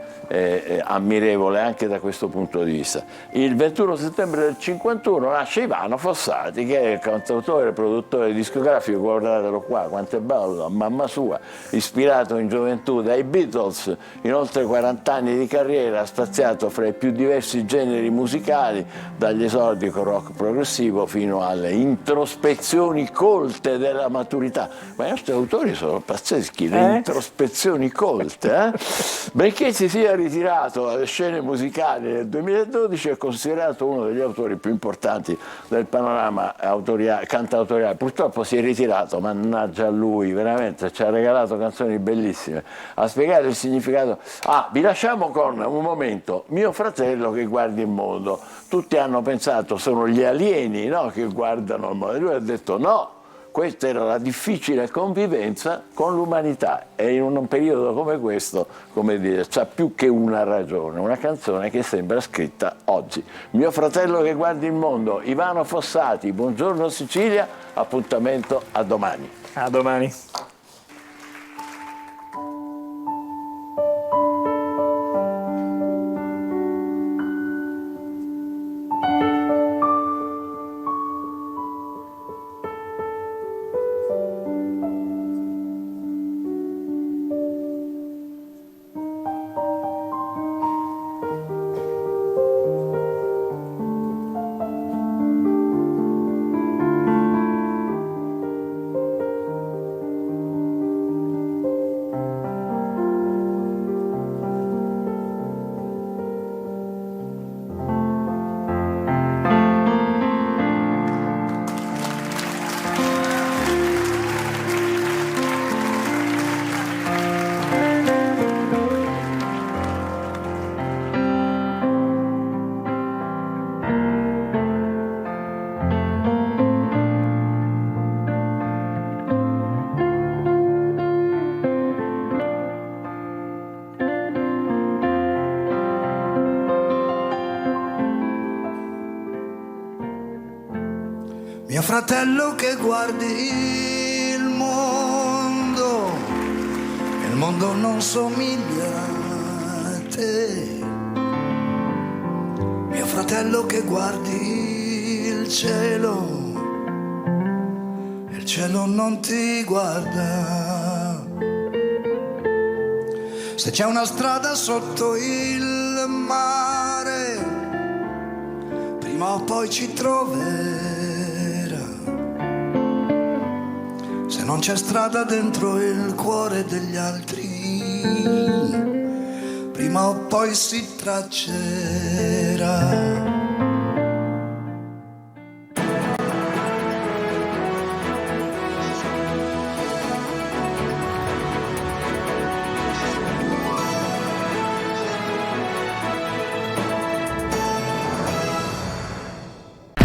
ammirevole anche da questo punto di vista. Il 21 settembre del 51 nasce Ivano Fossati, che è il cantautore e produttore discografico, guardatelo qua, quanto è bello, mamma sua, ispirato in gioventù dai Beatles, in oltre 40 anni di carriera ha spaziato fra i più diversi generi musicali, dagli esordi con rock progressivo fino alle introspezioni colte della maturità. Ma i nostri autori sono pazzeschi, le introspezioni colte. Benché si sia ritirato dalle scene musicali nel 2012, è considerato uno degli autori più importanti del panorama cantautoriale. Purtroppo si è ritirato, mannaggia a lui, veramente ci ha regalato canzoni bellissime. A spiegare il significato. Vi lasciamo con un momento, Mio fratello che guardi il mondo. Tutti hanno pensato sono gli alieni, no, che guardano il mondo. E lui ha detto no. Questa era la difficile convivenza con l'umanità e in un periodo come questo, come dire, c'ha più che una ragione, una canzone che sembra scritta oggi. Mio fratello che guardi il mondo, Ivano Fossati, buongiorno Sicilia, appuntamento a domani. A domani. fratello che guardi il mondo non somiglia a te. Mio fratello che guardi il cielo non ti guarda. Se c'è una strada sotto il mare, prima o poi ci troverà. Se non c'è strada dentro il cuore degli altri, prima o poi si traccerà.